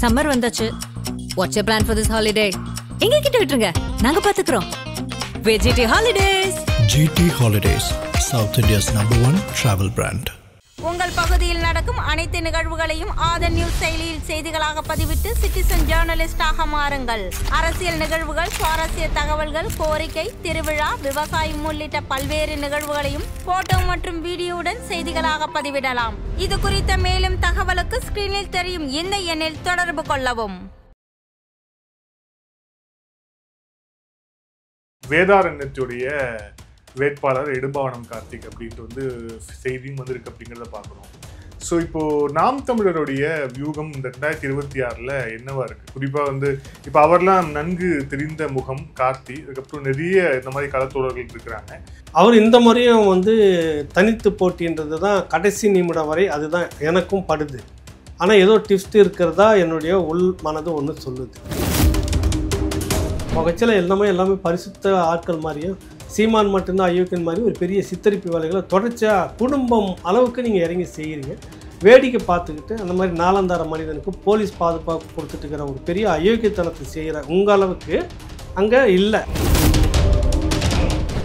Summer வந்தாச்சு. What's your plan for this holiday? எங்க கிட்ட விட்டுருங்க, நாங்க பாத்துக்கிறோம். GT Holidays. GT Holidays, South India's #1 travel brand. உங்கள் பகுதியில் நடக்கும் அனைத்து நிகழ்வுகளையும் ஆதன் நியூஸ் செயலியில் செய்திகளாக பதிவிட்டு சிட்டிசன் ஜேர்னலிஸ்டாக மாறுங்கள். அரசியல் நிகழ்வுகள், சுவாரஸ்ய தகவல்கள், கோரிக்கை, திருவிழா, விவசாயம் உள்ளிட்ட பல்வேறு நிகழ்வுகளையும் போட்டோ மற்றும் வீடியோவுடன் செய்திகளாக பதிவிடலாம். இது குறித்த மேலும் தகவலுக்கு ஸ்கிரீனில் தெரியும் இந்த எண்ணில் தொடர்பு கொள்ளவும். வேதாரண்யத்துடைய வேட்பாளர் இடும்பாவனம் கார்த்திக் அப்படின்ட்டு செய்தியும் வந்திருக்கு அப்படிங்கிறத பார்க்குறோம். ஸோ இப்போது நாம் தமிழருடைய வியூகம் இந்த 2026 என்னவா இருக்குது? குறிப்பாக இப்போ அவர்லாம் நன்கு தெரிந்த முகம் கார்த்தி, அதுக்கப்புறம் நிறைய இந்த மாதிரி களத்தோழர்கள் இருக்கிறாங்க. அவர் இந்த முறையும் தனித்து போட்டின்றது தான் கடைசி நிமிடம் வரை அதுதான் எனக்கும் படுது. ஆனால் ஏதோ டிப்ஸ்ட் இருக்கிறதா என்னுடைய உள் மனது ஒன்று சொல்லுது. முகச்சில் எல்லாமே பரிசுத்த ஆட்கள் மாதிரியும் சீமான் மட்டும்தான் அயோக்கியன் மாதிரி ஒரு பெரிய சித்தரிப்பு வேலைகளை தொடர்ச்சியாக குடும்பம் அளவுக்கு நீங்கள் இறங்கி செய்கிறீங்க. வேடிக்கை பார்த்துக்கிட்டு அந்த மாதிரி நாலந்தார மனிதனுக்கு போலீஸ் பாதுகாப்பு கொடுத்துட்டு இருக்கிற ஒரு பெரிய அயோக்கியத்தனத்தை செய்கிற உங்கள் அளவுக்கு அங்கே இல்லை.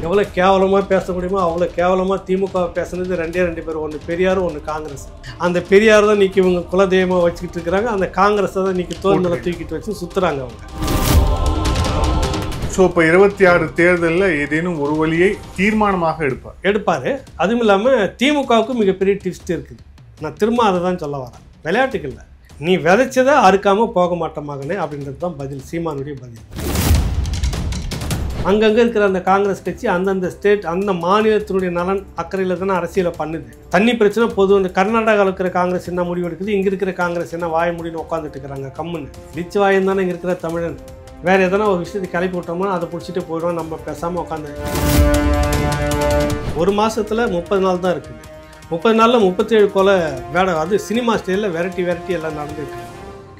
எவ்வளோ கேவலமாக பேச முடியுமோ அவ்வளோ கேவலமாக திமுக பேசுனது ரெண்டு பேர், ஒன்று பெரியார், ஒன்று காங்கிரஸ். அந்த பெரியார் தான் இன்றைக்கி இவங்க குலதெய்வமாக வச்சுக்கிட்டு இருக்கிறாங்க, அந்த காங்கிரஸை தான் இன்றைக்கி தோல்நிலை தூக்கிட்டு வச்சு சுற்றுறாங்க அவங்க. ஸோ இப்போ 26 தேர்தலில் ஏதேனும் ஒரு வழியை தீர்மானமாக எடுப்பார். அதுவும் இல்லாமல் திமுகவுக்கு மிகப்பெரிய டிப்ஸ்ட் இருக்குது. நான் திரும்ப அதை தான் சொல்ல வரேன், விளையாட்டுக்கு இல்லை. நீ விதைச்சதை அறுக்காமல் போக மாட்டேன் மகனே அப்படின்றது தான் பதில், சீமானுடைய பதில். அங்கங்கே இருக்கிற அந்த காங்கிரஸ் கட்சி அந்தந்த ஸ்டேட் அந்த மாநிலத்தினுடைய நலன் அக்கறையில் தானே அரசியலை பண்ணுது. தண்ணி பிரச்சனை பொது கர்நாடகாவில் இருக்கிற காங்கிரஸ் என்ன முடிவு எடுக்குது, இங்கே இருக்கிற காங்கிரஸ் என்ன வாய முடின்னு உட்காந்துட்டு இருக்கிறாங்க கம்முன்னு. லிச்சு வாயம் தானே இங்கே இருக்கிற தமிழன். வேறு எதனா ஒரு விஷயத்தை கிளப்பி விட்டோம்னா அதை பிடிச்சிட்டு போயிடுவோம், நம்ம பேசாமல் உட்காந்து. ஒரு மாதத்தில் 30 நாள் தான் இருக்குது. 30 நாளில் 37 கொலை வேட, அது சினிமா ஸ்டைலில் வெரைட்டி எல்லாம் நடந்துருக்கு.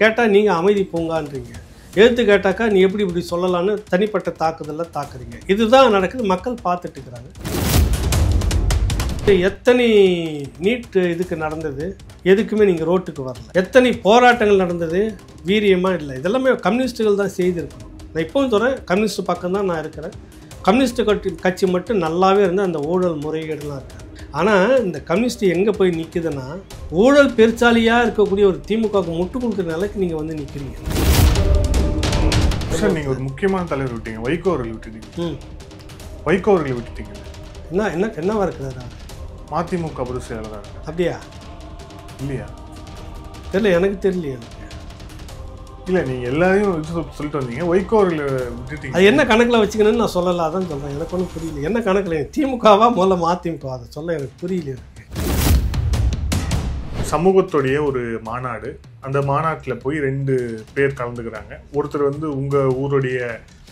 கேட்டால் நீங்கள் அமைதி பூங்கான்றீங்க, எழுத்து கேட்டாக்கா நீ எப்படி இப்படி சொல்லலான்னு தனிப்பட்ட தாக்குதலில் தாக்குறீங்க. இதுதான் நடக்குது, மக்கள் பார்த்துட்டு இருக்கிறாங்க. எத்தனை நீட் இதுக்கு நடந்தது, எதுக்குமே நீங்கள் ரோட்டுக்கு வரல. எத்தனை போராட்டங்கள் நடந்தது, வீரியமாக இல்லை. இதெல்லாமே கம்யூனிஸ்ட்டுகள் தான் செய்திருக்கணும். நான் இப்போவும் சொல்கிறேன், கம்யூனிஸ்ட் பக்கம் தான் நான் இருக்கிறேன். கம்யூனிஸ்ட் கட்சி மட்டும் நல்லாவே இருந்து அந்த ஊழல் முறைகேடுலாம் இருக்காங்க. ஆனால் இந்த கம்யூனிஸ்ட் எங்கே போய் நிற்குதுன்னா, ஊழல் பெருச்சாலியாக இருக்கக்கூடிய ஒரு திமுகவுக்கு முட்டு கொடுக்குற நிலைக்கு நீங்கள் நிற்கிறீங்க. சார் நீங்கள் ஒரு முக்கியமான தலைவர் விட்டீங்க, வைகோ அவர்களை விட்டுட்டீங்க. வைகோ அவர்களை விட்டுட்டீங்க. என்னவா இருக்கிறாரா? மதிமுக பொதுச் செயலாளர். அப்படியா? இல்லையா? தெரியல, எனக்கு தெரியலையே. இல்லை, நீங்கள் எல்லாரையும் சொல்லிட்டு வந்தீங்க, வைகோ அவர்களை விட்டுட்டீங்க. அது என்ன கணக்கில் வச்சுக்கணும்னு நான் சொல்லலை, அதான் சொல்கிறேன். எனக்கு ஒன்றும் புரியல. என்ன கணக்கில் திமுகவா முதல்ல மதிமுக, அதை சொல்ல எனக்கு புரியல. இருக்கு சமூகத்துடைய ஒரு மாநாடு, அந்த மாநாட்டில் போய் 2 பேர் கலந்துக்கிறாங்க. ஒருத்தர் உங்கள் ஊருடைய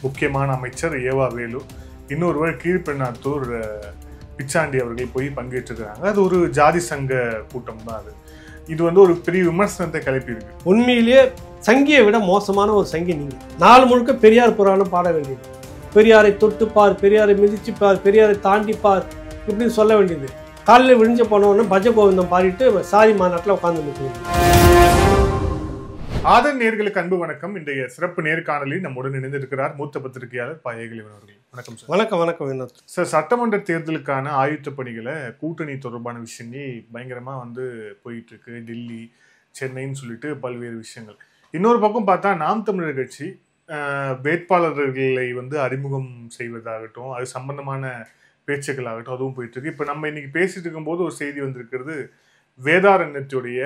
முக்கியமான அமைச்சர் ஏவா வேலு, இன்னொருவர் கீழ்பெண்ணாத்தூர் பிச்சாண்டி அவர்கள் போய் பங்கேற்றுக்கிறாங்க. அது ஒரு ஜாதி சங்க கூட்டம் தான். இது ஒரு பெரிய விமர்சனத்தை கிளப்பி இருக்கு. உண்மையிலேயே சங்கியை விட மோசமான ஒரு சங்கி நீங்கள். நாள் முழுக்க பெரியார் புராணம் பாட வேண்டியது, பெரியாரை தொட்டுப்பார், பெரியாரை மிதிச்சுப்பார், பெரியாரை தாண்டிப்பார் இப்படின்னு சொல்ல வேண்டியது. காலையில் விழிஞ்ச போனவொன்னு பஜ கோவிந்தம் பாடிட்டு சாதி மாநாட்டில் உட்கார்ந்து நிற்கிறது. ஆதன் நேயர்களுக்கு அன்பு வணக்கம். இன்றைய சிறப்பு நேர்காணலில் நம்முடன் இணைந்திருக்கிறார் மூத்த பத்திரிகையாளர் பாயேகலிவன் அவர்கள். வணக்கம் சார். வணக்கம் சார். சட்டமன்ற தேர்தலுக்கான ஆயுத்த பணிகளை கூட்டணி தொடர்பான விஷயங்கள் பயங்கரமாக போயிட்டு இருக்கு. டெல்லி, சென்னைன்னு சொல்லிட்டு பல்வேறு விஷயங்கள். இன்னொரு பக்கம் பார்த்தா நாம் தமிழர் கட்சி வேட்பாளர்களை அறிமுகம் செய்வதாகட்டும், அது சம்பந்தமான பேச்சுக்களாகட்டும், அதுவும் போயிட்டு இருக்கு. இப்போ நம்ம இன்னைக்கு பேசிட்டு இருக்கும்போது ஒரு செய்தி வந்திருக்கிறது, வேதாரண்யத்துடைய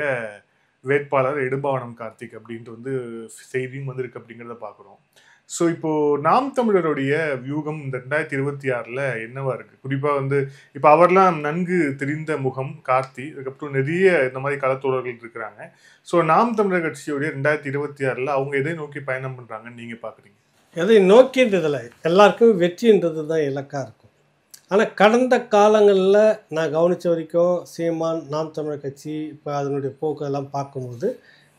வேட்பாளர் இடும்பாவனம் கார்த்திக் அப்படின்ட்டு செய்தியும் வந்திருக்கு அப்படிங்கிறத பார்க்குறோம். ஸோ இப்போது நாம் தமிழருடைய வியூகம் இந்த 2026 என்னவா இருக்குது? குறிப்பாக இப்போ அவர்லாம் நன்கு தெரிந்த முகம் கார்த்தி, அதுக்கப்புறம் நிறைய இந்த மாதிரி களத்தோழர்கள் இருக்கிறாங்க. ஸோ நாம் தமிழர் கட்சியுடைய 2026 அவங்க எதை நோக்கி பயணம் பண்ணுறாங்கன்னு நீங்கள் பார்க்குறீங்க? எதை நோக்கின்றதில்லை, எல்லாருக்கும் வெற்றின்றது தான் இலக்காக இருக்கும். ஆனால் கடந்த காலங்களில் நான் கவனித்த வரைக்கும் சீமான், நாம் தமிழர் கட்சி இப்போ அதனுடைய போக்கெல்லாம் பார்க்கும்போது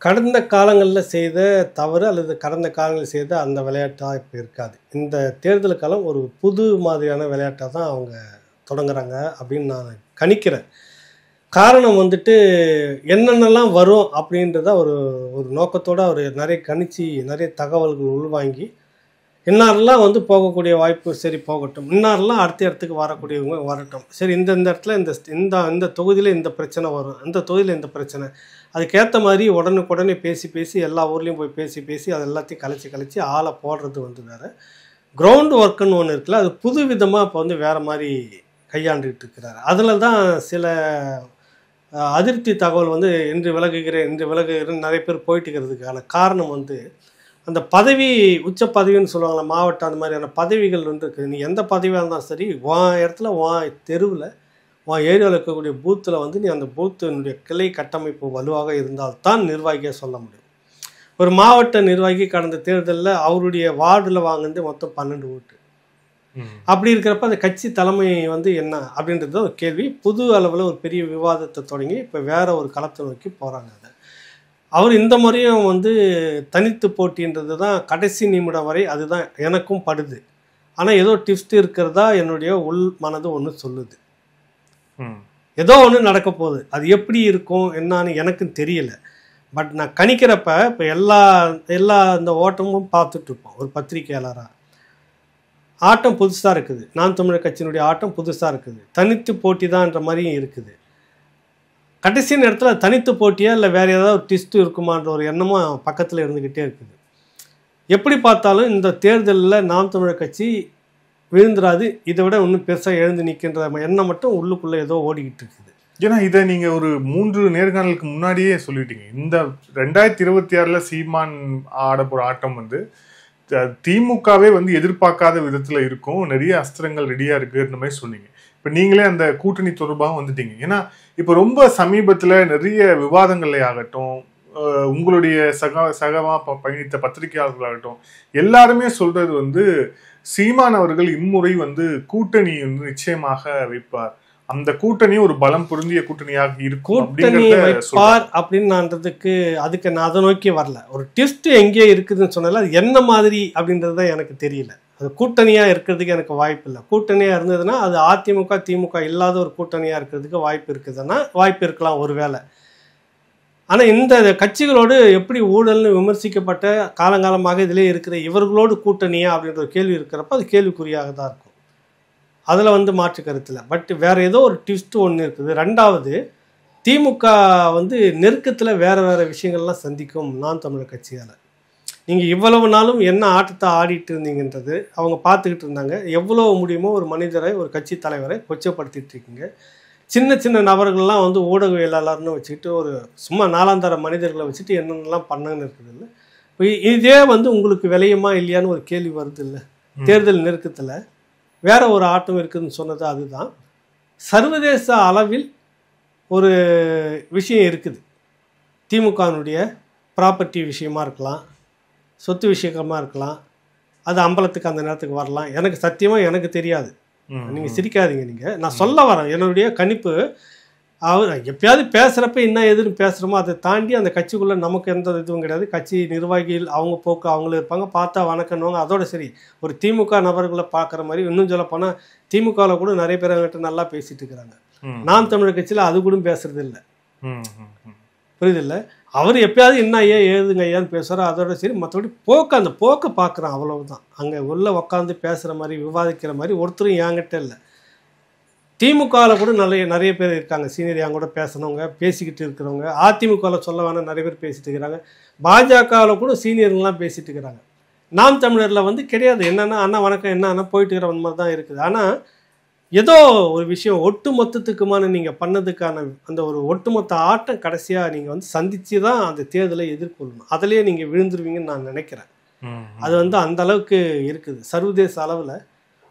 கடந்த காலங்களில் செய்த தவறு அல்லது கடந்த காலங்களில் செய்த அந்த விளையாட்டாக இப்போ இருக்காது. இந்த தேர்தல் காலம் ஒரு புது மாதிரியான விளையாட்டாக தான் அவங்க தொடங்குறாங்க அப்படின்னு நான் கணிக்கிறேன். காரணம் வந்துட்டு என்னென்னலாம் வரும் அப்படின்றத ஒரு ஒரு நோக்கத்தோடு அவர் நிறைய கணிச்சு நிறைய தகவல்கள் உள்வாங்கி இன்னாரெல்லாம் வந்து போகக்கூடிய வாய்ப்பு சரி போகட்டும், இன்னாரெல்லாம் அடுத்த இடத்துக்கு வரக்கூடியவங்க வரட்டும், சரி இந்த இடத்துல இந்த தொகுதியில் இந்த பிரச்சனை வரும், இந்த தொகுதியில் இந்த பிரச்சனை, அதுக்கேற்ற மாதிரி உடனுக்குடனே பேசி எல்லா ஊர்லேயும் போய் பேசி அது எல்லாத்தையும் கழிச்சு ஆளை போடுறது வந்து வேறு. கிரவுண்ட் ஒர்க்குன்னு ஒன்று இருக்குல்ல, அது புது விதமாக இப்போ வந்து வேறு மாதிரி கையாண்டுகிட்டு இருக்கிறாரு. அதில் தான் சில அதிருப்தி தகவல் வந்து இன்று விலகுகிறேன் நிறைய பேர் போயிட்டு இருக்கிறதுக்கான காரணம் வந்து அந்த பதவி உச்ச பதவின்னு சொல்லுவாங்களா, மாவட்டம் அந்த மாதிரியான பதவிகள் வந்து இருக்குது. நீ எந்த பதவியாக இருந்தாலும் சரி, உன் இடத்துல உன் தெருவில் உன் ஏரியாவில் இருக்கக்கூடிய பூத்தில் வந்து நீ அந்த பூத்தினுடைய கிளை கட்டமைப்பு வலுவாக இருந்தால்தான் நிர்வாகியாக சொல்ல முடியும். ஒரு மாவட்ட நிர்வாகி கடந்த தேர்தலில் அவருடைய வார்டில் வாங்கினது மொத்தம் 12 ஓட்டு. அப்படி இருக்கிறப்ப அந்த கட்சி தலைமை வந்து என்ன அப்படின்றது ஒரு கேள்வி. புது அளவில் ஒரு பெரிய விவாதத்தை தொடங்கி இப்போ வேற ஒரு களத்தை நோக்கி போகிறாங்க. அவர் இந்த முறையும் வந்து தனித்து போட்டின்றது தான் கடைசி நிமிடம் வரை அதுதான் எனக்கும் படுது. ஆனால் ஏதோ டிப்ஸ்ட் இருக்கிறதா என்னுடைய உள் மனது ஒன்று சொல்லுது. ஏதோ ஒன்று நடக்க போகுது, அது எப்படி இருக்கும் என்னான்னு எனக்கும் தெரியல. பட் நான் கணிக்கிறப்ப இப்போ எல்லா இந்த ஓட்டமும் பார்த்துட்ருப்போம். ஒரு பத்திரிகையாளராக ஆட்டம் புதுசாக இருக்குது, நாம் தமிழர் கட்சியினுடைய ஆட்டம் புதுசாக இருக்குது, தனித்து போட்டி தான்ன்ற மாதிரியும் இருக்குது. கடைசி நேரத்தில் தனித்து போட்டியா இல்லை வேறு ஏதாவது டிஸ்ட் இருக்குமான்ற ஒரு எண்ணமும் பக்கத்தில் இருந்துக்கிட்டே இருக்குது. எப்படி பார்த்தாலும் இந்த தேர்தலில் நாம் தமிழர் கட்சி விழுந்துராது, இதை விட இன்னும் பெருசாக எழுந்து நிற்கின்ற எண்ணம் மட்டும் உள்ளுக்குள்ளே ஏதோ ஓடிக்கிட்டு இருக்குது. ஏன்னா இதை நீங்கள் ஒரு 3 நேர்காணலுக்கு முன்னாடியே சொல்லிட்டீங்க. இந்த 2026 சீமான் ஆடப்போகிற ஆட்டம் வந்து திமுகவே வந்து எதிர்பார்க்காத விதத்தில் இருக்கும், நிறைய அஸ்திரங்கள் ரெடியாக இருக்குன்ற மாதிரி சொன்னீங்க. இப்போ நீங்களே அந்த கூட்டணி தொடர்பாக வந்துட்டீங்க. ஏன்னா இப்போ ரொம்ப சமீபத்தில் நிறைய விவாதங்களே ஆகட்டும், உங்களுடைய சகமா பயணித்த பத்திரிகையாளர்களாகட்டும், எல்லாருமே சொல்றது வந்து சீமான் அவர்கள் இம்முறை வந்து கூட்டணி வந்து நிச்சயமாக வைப்பார், அந்த கூட்டணி ஒரு பலம் பொருந்திய கூட்டணியாக இருக்கும் அப்படின்றதுக்கு அதுக்கு நான் அதை நோக்கி வரல. ஒரு டெஸ்ட் எங்கே இருக்குதுன்னு சொன்னால அது என்ன மாதிரி அப்படின்றது எனக்கு தெரியல. அது கூட்டணியாக இருக்கிறதுக்கு எனக்கு வாய்ப்பு இல்லை. கூட்டணியாக இருந்ததுன்னா அது அதிமுக திமுக இல்லாத ஒரு கூட்டணியாக இருக்கிறதுக்கு வாய்ப்பு இருக்குதுன்னா வாய்ப்பு இருக்கலாம் ஒரு வேளை. ஆனால் இந்த கட்சிகளோடு எப்படி ஊழல்னு விமர்சிக்கப்பட்ட காலங்காலமாக இதிலே இருக்கிற இவர்களோடு கூட்டணியா அப்படின்ற ஒரு கேள்வி இருக்கிறப்ப அது கேள்விக்குறியாக தான் இருக்கும். அதில் வந்து மாற்று கருத்தில். பட் வேறு ஏதோ ஒரு ட்விஸ்ட் ஒன்று இருக்குது. ரெண்டாவது, திமுக வந்து நெருக்கத்தில் வேறு விஷயங்கள்லாம் சந்திக்கும் நாம் தமிழர் கட்சியால். நீங்கள் இவ்வளவு நாளும் என்ன ஆட்டத்தை ஆடிட்டு இருந்தீங்கன்றது அவங்க பார்த்துக்கிட்டு இருந்தாங்க. எவ்வளோ முடியுமோ ஒரு மனிதரை, ஒரு கட்சி தலைவரை கொச்சப்படுத்திட்டு இருக்கீங்க. சின்ன நபர்கள்லாம் வந்து ஊடகவியலாளர்னு வச்சுக்கிட்டு ஒரு சும்மா நாலாந்தர மனிதர்களை வச்சுட்டு என்னென்னலாம் பண்ணணுன்னு இருக்குது இல்லை. இப்போ இதே வந்து உங்களுக்கு விளையுமா இல்லையான்னு ஒரு கேள்வி வருது இல்லை. தேர்தல் நெருக்கத்தில் வேற ஒரு ஆட்டம் இருக்குதுன்னு சொன்னது அதுதான். சர்வதேச அளவில் ஒரு விஷயம் இருக்குது. திமுகனுடைய ப்ராப்பர்ட்டி விஷயமா இருக்கலாம், சொத்து விஷயமாக இருக்கலாம். அது அம்பலத்துக்கு அந்த நேரத்துக்கு வரலாம். எனக்கு சத்தியமாக எனக்கு தெரியாது. நீங்கள் சிரிக்காதீங்க. நீங்கள் நான் சொல்ல வரேன் என்னுடைய கணிப்பு. அவர் எப்பயாவது பேசுகிறப்ப என்ன எதுன்னு பேசுகிறோமோ அதை தாண்டி அந்த கட்சிக்குள்ளே நமக்கு எந்த இதுவும் கிடையாது. கட்சி நிர்வாகிகள் அவங்க போக்கு அவங்களும் இருப்பாங்க, பார்த்தா வணக்கணுவாங்க, அதோட சரி. ஒரு திமுக நபர்களை பார்க்குற மாதிரி இன்னும் சொல்ல போனால் திமுகவில் கூட நிறைய பேர் அவங்ககிட்ட நல்லா பேசிட்டு இருக்கிறாங்க. நாம் தமிழர் கட்சியில் அது கூட பேசுறது இல்லை. புரியுதில்லை. அவர் எப்பயாவது என்ன ஐயா ஏதுங்க ஐயான்னு பேசுகிறாரோ அதோட சரி. மற்றபடி அந்த போக்கை பார்க்குறான், அவ்வளவுதான். அங்கே உள்ளே உட்காந்து பேசுகிற மாதிரி விவாதிக்கிற மாதிரி ஒருத்தரும் என்கிட்ட இல்லை. திமுகவில் கூட நிறைய பேர் இருக்காங்க, சீனியர் என் கூட பேசுனவங்க, பேசிக்கிட்டு இருக்கிறவங்க. அதிமுகவில் சொல்ல வேணாம் நிறைய பேர் பேசிட்டு இருக்கிறாங்க. பாஜகவில் கூட சீனியர்லாம் பேசிட்டு இருக்கிறாங்க. நாம் தமிழரில் வந்து கிடையாது. என்னென்னா அண்ணா வணக்கம் என்ன போயிட்டு இருக்கிற மாதிரி தான் இருக்குது. ஆனால் ஏதோ ஒரு விஷயம் ஒட்டு மொத்தத்துக்குமான நீங்கள் பண்ணதுக்கான அந்த ஒரு ஒட்டுமொத்த ஆட்டம் கடைசியாக நீங்கள் வந்து சந்தித்து தான் அந்த தேர்தலை எதிர்கொள்ளணும். அதிலேயே நீங்கள் விழுந்துருவீங்கன்னு நான் நினைக்கிறேன். அது வந்து அந்த அளவுக்கு இருக்குது. சர்வதேச அளவில்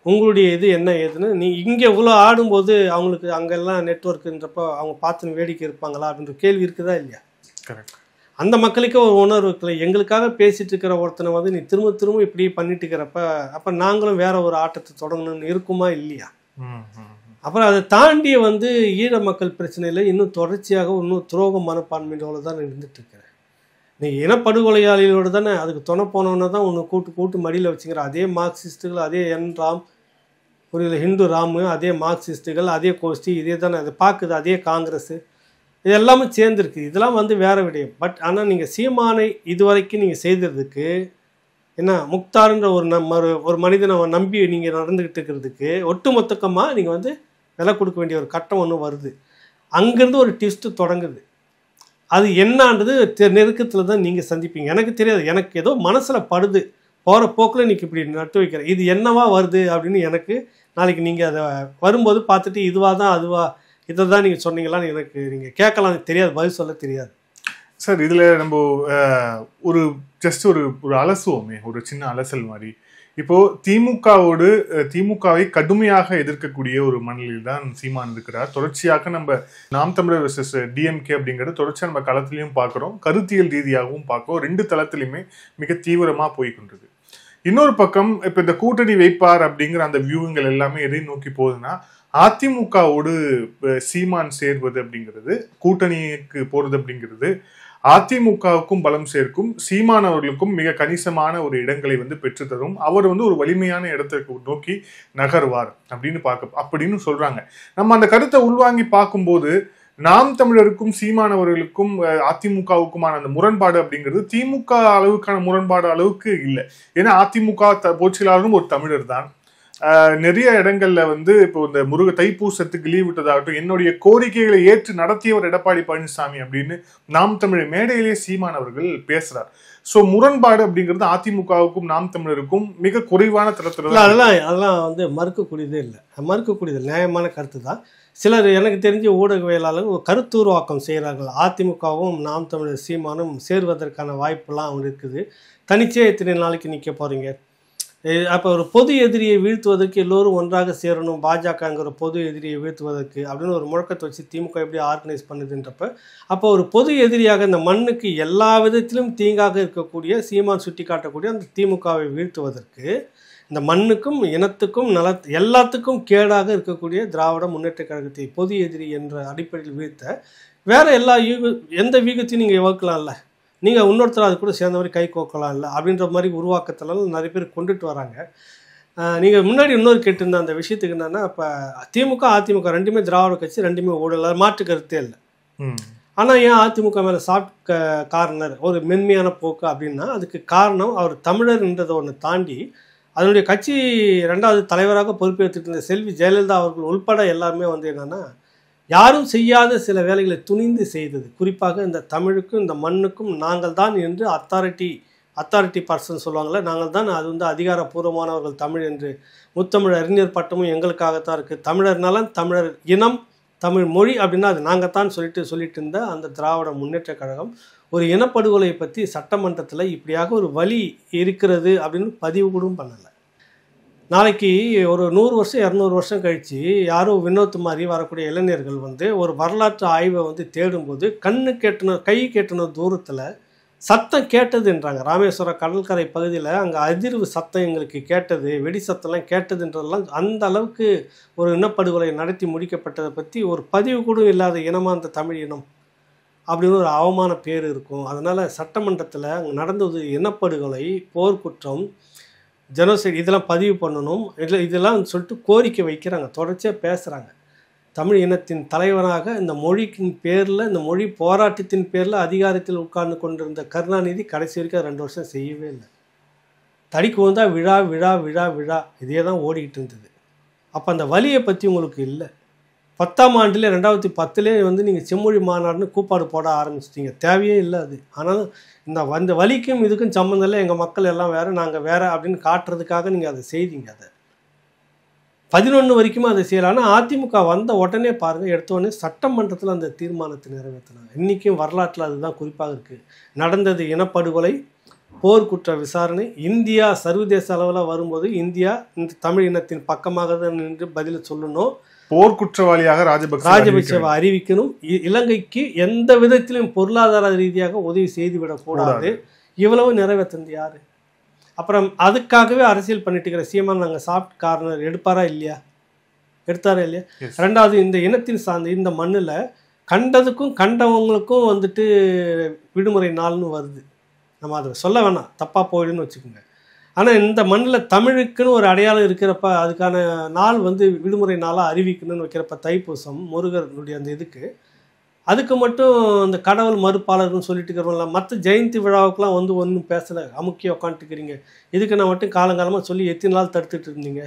உங்களுடைய இது என்ன ஏதுன்னு நீ இங்கே இவ்வளோ ஆடும்போது அவங்களுக்கு அங்கெல்லாம் நெட்வொர்க்குன்றப்போ அவங்க பார்த்து வேடிக்கை இருப்பாங்களா அப்படின்ற கேள்வி இருக்குதா இல்லையா? கரெக்ட். அந்த மக்களுக்கே ஒரு உணர்வு இருக்குல்ல. எங்களுக்காக பேசிட்டு இருக்கிற ஒருத்தனை வந்து நீ திரும்ப இப்படி பண்ணிட்டு இருக்கிறப்ப அப்போ நாங்களும் வேற ஒரு ஆட்டத்தை தொடங்கணும்னு இருக்குமா இல்லையா? அப்புறம் அதை தாண்டி வந்து ஈழ மக்கள் பிரச்சனையில் இன்னும் தொடர்ச்சியாக இன்னும் துரோக மனப்பான்மையோடு தான் இருந்துட்டு இருக்கிறேன். நீ இனப்படுகொலையாளிகளோடு தானே அதுக்கு துணை போனோன்னு தான் ஒன்று கூட்டு மடியில் வச்சுக்கிற அதே மார்க்சிஸ்ட்டுகள், அதே என் ராம், ஒரு ஹிந்து ராமு, அதே மார்க்சிஸ்ட்டுகள், அதே கோஷ்டி, இதே தானே அதை பார்க்குது. அதே காங்கிரஸ் இது எல்லாமே சேர்ந்துருக்கு. இதெல்லாம் வந்து வேற விடயம். பட் ஆனால் நீங்கள் சீமானை இதுவரைக்கும் நீங்கள் செய்ததுக்கு என்ன முக்தார்ன்ற ஒரு மனிதனை நம்பி நீங்கள் நடந்துக்கிட்டு இருக்கிறதுக்கு ஒட்டுமொத்தமாக நீங்கள் வந்து விலை கொடுக்க வேண்டிய ஒரு கட்டம் ஒன்று வருது. அங்கேருந்து ஒரு ட்விஸ்ட்டு தொடங்குது. அது என்னான்றது நெருக்கத்தில் தான் நீங்கள் சந்திப்பீங்க. எனக்கு தெரியாது, எனக்கு ஏதோ மனசில் படுது, போகிற போக்கில் இன்றைக்கி இப்படி நட்டு வைக்கிறேன், இது என்னவா வருது அப்படின்னு. எனக்கு நாளைக்கு நீங்கள் அதை வரும்போது பார்த்துட்டு இதுவாக தான் அதுவா இதை தான் நீங்கள் சொன்னீங்களான்னு எனக்கு நீங்கள் கேட்கலாம், தெரியாது, பதில் சொல்ல தெரியாது. சார் இதில் நம்ம ஒரு ஜஸ்ட் ஒரு அலசுவோமே, ஒரு சின்ன அலசல் மாதிரி. இப்போ திமுகவை கடுமையாக எதிர்க்கக்கூடிய ஒரு மனநிலையில் தான் சீமான் இருக்கிறார். தொடர்ச்சியாக நம்ம நாம் தமிழர் வெர்சஸ் டிஎம்கே அப்படிங்கிறது தொடர்ச்சியாக நம்ம களத்திலையும் பார்க்குறோம், கருத்தியல் ரீதியாகவும் பார்க்குறோம். 2 தளத்திலையுமே மிக தீவிரமாக போய்கொண்டிருக்கு. இன்னொரு பக்கம் இப்போ இந்த கூட்டணி வைப்பார் அப்படிங்கிற அந்த வியூங்கள் எல்லாமே எதை நோக்கி போகுதுன்னா, அதிமுகவோடு சீமான் சேர்வது அப்படிங்கிறது, கூட்டணிக்கு போறது அப்படிங்கிறது அதிமுகவுக்கும் பலம் சேர்க்கும், சீமான் அவர்களுக்கும் மிக கணிசமான ஒரு இடங்களை வந்து பெற்றுத்தரும், அவர் வந்து ஒரு வலிமையான இடத்திற்கு நோக்கி நகர்வார் அப்படின்னு சொல்றாங்க. நம்ம அந்த கருத்தை உள்வாங்கி பார்க்கும்போது நாம் தமிழருக்கும் சீமான் அவர்களுக்கும் அதிமுகவுக்குமான அந்த முரண்பாடு அப்படிங்கிறது திமுக அளவுக்கான முரண்பாடு அளவுக்கு இல்லை. ஏன்னா அதிமுக பொதுச்செயலாளரும் ஒரு தமிழர் தான். நிறைய இடங்கள்ல வந்து இப்போ இந்த தைப்பூசத்துக்கு லீவ் விட்டதாகட்டும், என்னுடைய கோரிக்கைகளை ஏற்று நடத்தியவர் எடப்பாடி பழனிசாமி அப்படின்னு நாம் தமிழர் மேடையிலேயே சீமான் அவர்கள் பேசுறார். ஸோ முரண்பாடு அப்படிங்கிறது அதிமுகவுக்கும் நாம் தமிழருக்கும் மிக குறைவான தரத்துல அதெல்லாம் வந்து மறுக்கக்கூடியதே இல்லை, மறுக்கக்கூடியது நியாயமான கருத்து தான். சிலர் எனக்கு தெரிஞ்ச ஊடகவியலாளர்கள் ஒரு கருத்துருவாக்கம் செய்கிறார்கள். அதிமுகவும் நாம் தமிழர் சீமானும் சேருவதற்கான வாய்ப்பெல்லாம் அவங்க இருக்குது. தனிச்சே எத்தனை நாளைக்கு நிற்க போகிறீங்க? அப்போ ஒரு பொது எதிரியை வீழ்த்துவதற்கு எல்லோரும் ஒன்றாக சேரணும், பாஜகங்கிற பொது எதிரியை வீழ்த்துவதற்கு அப்படின்னு ஒரு முழக்கத்தை வச்சு திமுக எப்படி ஆர்கனைஸ் பண்ணுதுன்றப்ப, அப்போ ஒரு பொது எதிரியாக இந்த மண்ணுக்கு எல்லா விதத்திலும் தீங்காக இருக்கக்கூடிய சீமான் சுட்டி காட்டக்கூடிய அந்த திமுகவை வீழ்த்துவதற்கு, இந்த மண்ணுக்கும் இனத்துக்கும் எல்லாத்துக்கும் கேடாக இருக்கக்கூடிய திராவிட முன்னேற்ற கழகத்தை பொது எதிரி என்ற அடிப்படையில் வீழ்த்த வேற எந்த வீகத்தையும் நீங்கள் வகுக்கலாம்ல, நீங்கள் இன்னொருத்தர் அது கூட சேர்ந்த மாதிரி கை கோக்கலாம் இல்லை அப்படின்ற மாதிரி உருவாக்கத்தெல்லாம் நிறைய பேர் கொண்டுட்டு வராங்க. நீங்கள் முன்னாடி இன்னொரு கேட்டிருந்த அந்த விஷயத்துக்கு என்னென்னா, இப்போ திமுக அதிமுக ரெண்டுமே திராவிட கட்சி, ரெண்டுமே ஊழல், மாற்று கருத்தே இல்லை. ஆனால் ஏன் அதிமுக மேலே சாஃப்ட் கார்னர் ஒரு மென்மையான போக்கு அப்படின்னா, அதுக்கு காரணம் அவர் தமிழர்ன்றதை ஒன்று தாண்டி அதனுடைய கட்சி 2வது தலைவராக பொறுப்பேற்றுட்டு இருந்த செல்வி ஜெயலலிதா அவர்கள் உள்பட எல்லாருமே வந்து என்னென்னா யாரும் செய்யாத சில வேலைகளை துணிந்து செய்தது. குறிப்பாக இந்த தமிழுக்கும் இந்த மண்ணுக்கும் நாங்கள் தான் என்று அத்தாரிட்டி பர்சன் சொல்லுவாங்கள்ல, நாங்கள் தான், அது வந்து அதிகாரப்பூர்வமானவர்கள் தமிழ் என்று. முத்தமிழ் அறிஞர் பட்டமும் எங்களுக்காகத்தான் இருக்குது. தமிழர் நலன், தமிழர் இனம், தமிழ் மொழி அப்படின்னா அது நாங்கள் தான் சொல்லிட்டு இருந்த அந்த திராவிட முன்னேற்ற கழகம் ஒரு இனப்படுகொலை பற்றி சட்டமன்றத்தில் இப்படியாக ஒரு வழி இருக்கிறது அப்படின்னு பதிவு கூட பண்ணலை. நாளைக்கு ஒரு 100 வருஷம் 200 வருஷம் கழித்து யாரோ வினோத் மாதிரி வரக்கூடிய இளைஞர்கள் வந்து ஒரு வரலாற்று ஆய்வை வந்து தேடும்போது கை கேட்டின தூரத்தில் சத்தம் கேட்டதுன்றாங்க. ராமேஸ்வரம் கடற்கரை பகுதியில் அங்கே அதிர்வு சத்தம் எங்களுக்கு கேட்டது, வெடி சத்தம்லாம் கேட்டதுன்றதெல்லாம் அந்த அளவுக்கு ஒரு இனப்படுகொலை நடத்தி முடிக்கப்பட்டதை பற்றி ஒரு பதிவு கூட இல்லாத இனமாக அந்த தமிழ் இனம் அப்படின்னு ஒரு அவமான பேர் இருக்கும். அதனால் சட்டமன்றத்தில் அங்கே நடந்தது இனப்படுகொலை, போர்க்குற்றம், ஜெனோசைட், இதெல்லாம் பதிவு பண்ணணும், இதெல்லாம் சொல்லிட்டு கோரிக்கை வைக்கிறாங்க, தொடர்ச்சியாக பேசுகிறாங்க. தமிழ் இனத்தின் தலைவனாக இந்த மொழிக்கின் பேரில், இந்த மொழி போராட்டத்தின் பேரில் அதிகாரத்தில் உட்கார்ந்து கொண்டிருந்த கருணாநிதி கடைசி வரைக்கும் 2 வருஷம் செய்யவே இல்லை. தடிக்கு வந்தால் விழா விழா விழா விழா இதே தான் ஓடிக்கிட்டு இருந்தது. அப்போ அந்த வலியை பற்றி உங்களுக்கு இல்லை. 10ஆம் ஆண்டில் 2010 வந்து நீங்கள் செம்மொழி மாநாடுன்னு கூப்பாடு போட ஆரம்பிச்சிட்டிங்க, தேவையே இல்லை அது. ஆனாலும் இந்த வலிக்கும் இதுக்கும் சம்மந்தம் இல்லை, எங்கள் மக்கள் எல்லாம் வேறு, நாங்கள் வேறு அப்படின்னு காட்டுறதுக்காக நீங்கள் அதை செய்தீங்க. அதை 11 வரைக்குமே அதை செய்யலாம். ஆனால் அதிமுக வந்த உடனே பாருங்கள், எடுத்தோடனே சட்டமன்றத்தில் அந்த தீர்மானத்தை நிறைவேற்றினாங்க. இன்றைக்கும் வரலாற்றில் அதுதான் குறிப்பாக இருக்குது. நடந்தது இனப்படுகொலை, போர்க்குற்ற விசாரணை. இந்தியா சர்வதேச அளவில் வரும்போது இந்தியா இந்த தமிழ் இனத்தின் பக்கமாக தான் நின்று பதில் சொல்லணும். போர்க்குற்றவாளியாக ராஜபக்சேவை அறிவிக்கணும். இலங்கைக்கு எந்த விதத்திலும் பொருளாதார ரீதியாக உதவி செய்துவிடக்கூடாது. இவ்வளவு நிறைவேற்றது யாரு? அப்புறம் அதுக்காகவே அரசியல் பண்ணிட்டு இருக்கிற சீமான் நாங்கள் சாஃப்ட் கார்னர் எடுத்தாரா இல்லையா? 2வது இந்த இனத்தின் சார்ந்த இந்த மண்ணில் கண்டதுக்கும் கண்டவங்களுக்கும் வந்துட்டு விடுமுறை நாள்னு வருது. நம்ம அதை சொல்ல வேணாம், தப்பாக போயிடுன்னு வச்சுக்கோங்க. ஆனால் இந்த மண்ணில் தமிழுக்குன்னு ஒரு அடையாளம் இருக்கிறப்ப அதுக்கான நாள் வந்து விடுமுறை நாளாக அறிவிக்கணும்னு வைக்கிறப்ப தைப்பூசம் முருகனுடைய அந்த இதுக்கு அதுக்கு மட்டும் இந்த கடவுள் மறுப்பாளர்னு சொல்லிட்டு இருக்கிறோம்ல, மற்ற ஜெயந்தி விழாவுக்குலாம் வந்து ஒன்றும் பேசலை, அமுக்கிய உட்காந்துட்டுக்கிறீங்க. இதுக்கு நான் மட்டும் காலங்காலமாக சொல்லி எத்தனை நாள் தடுத்துட்டு இருந்தீங்க.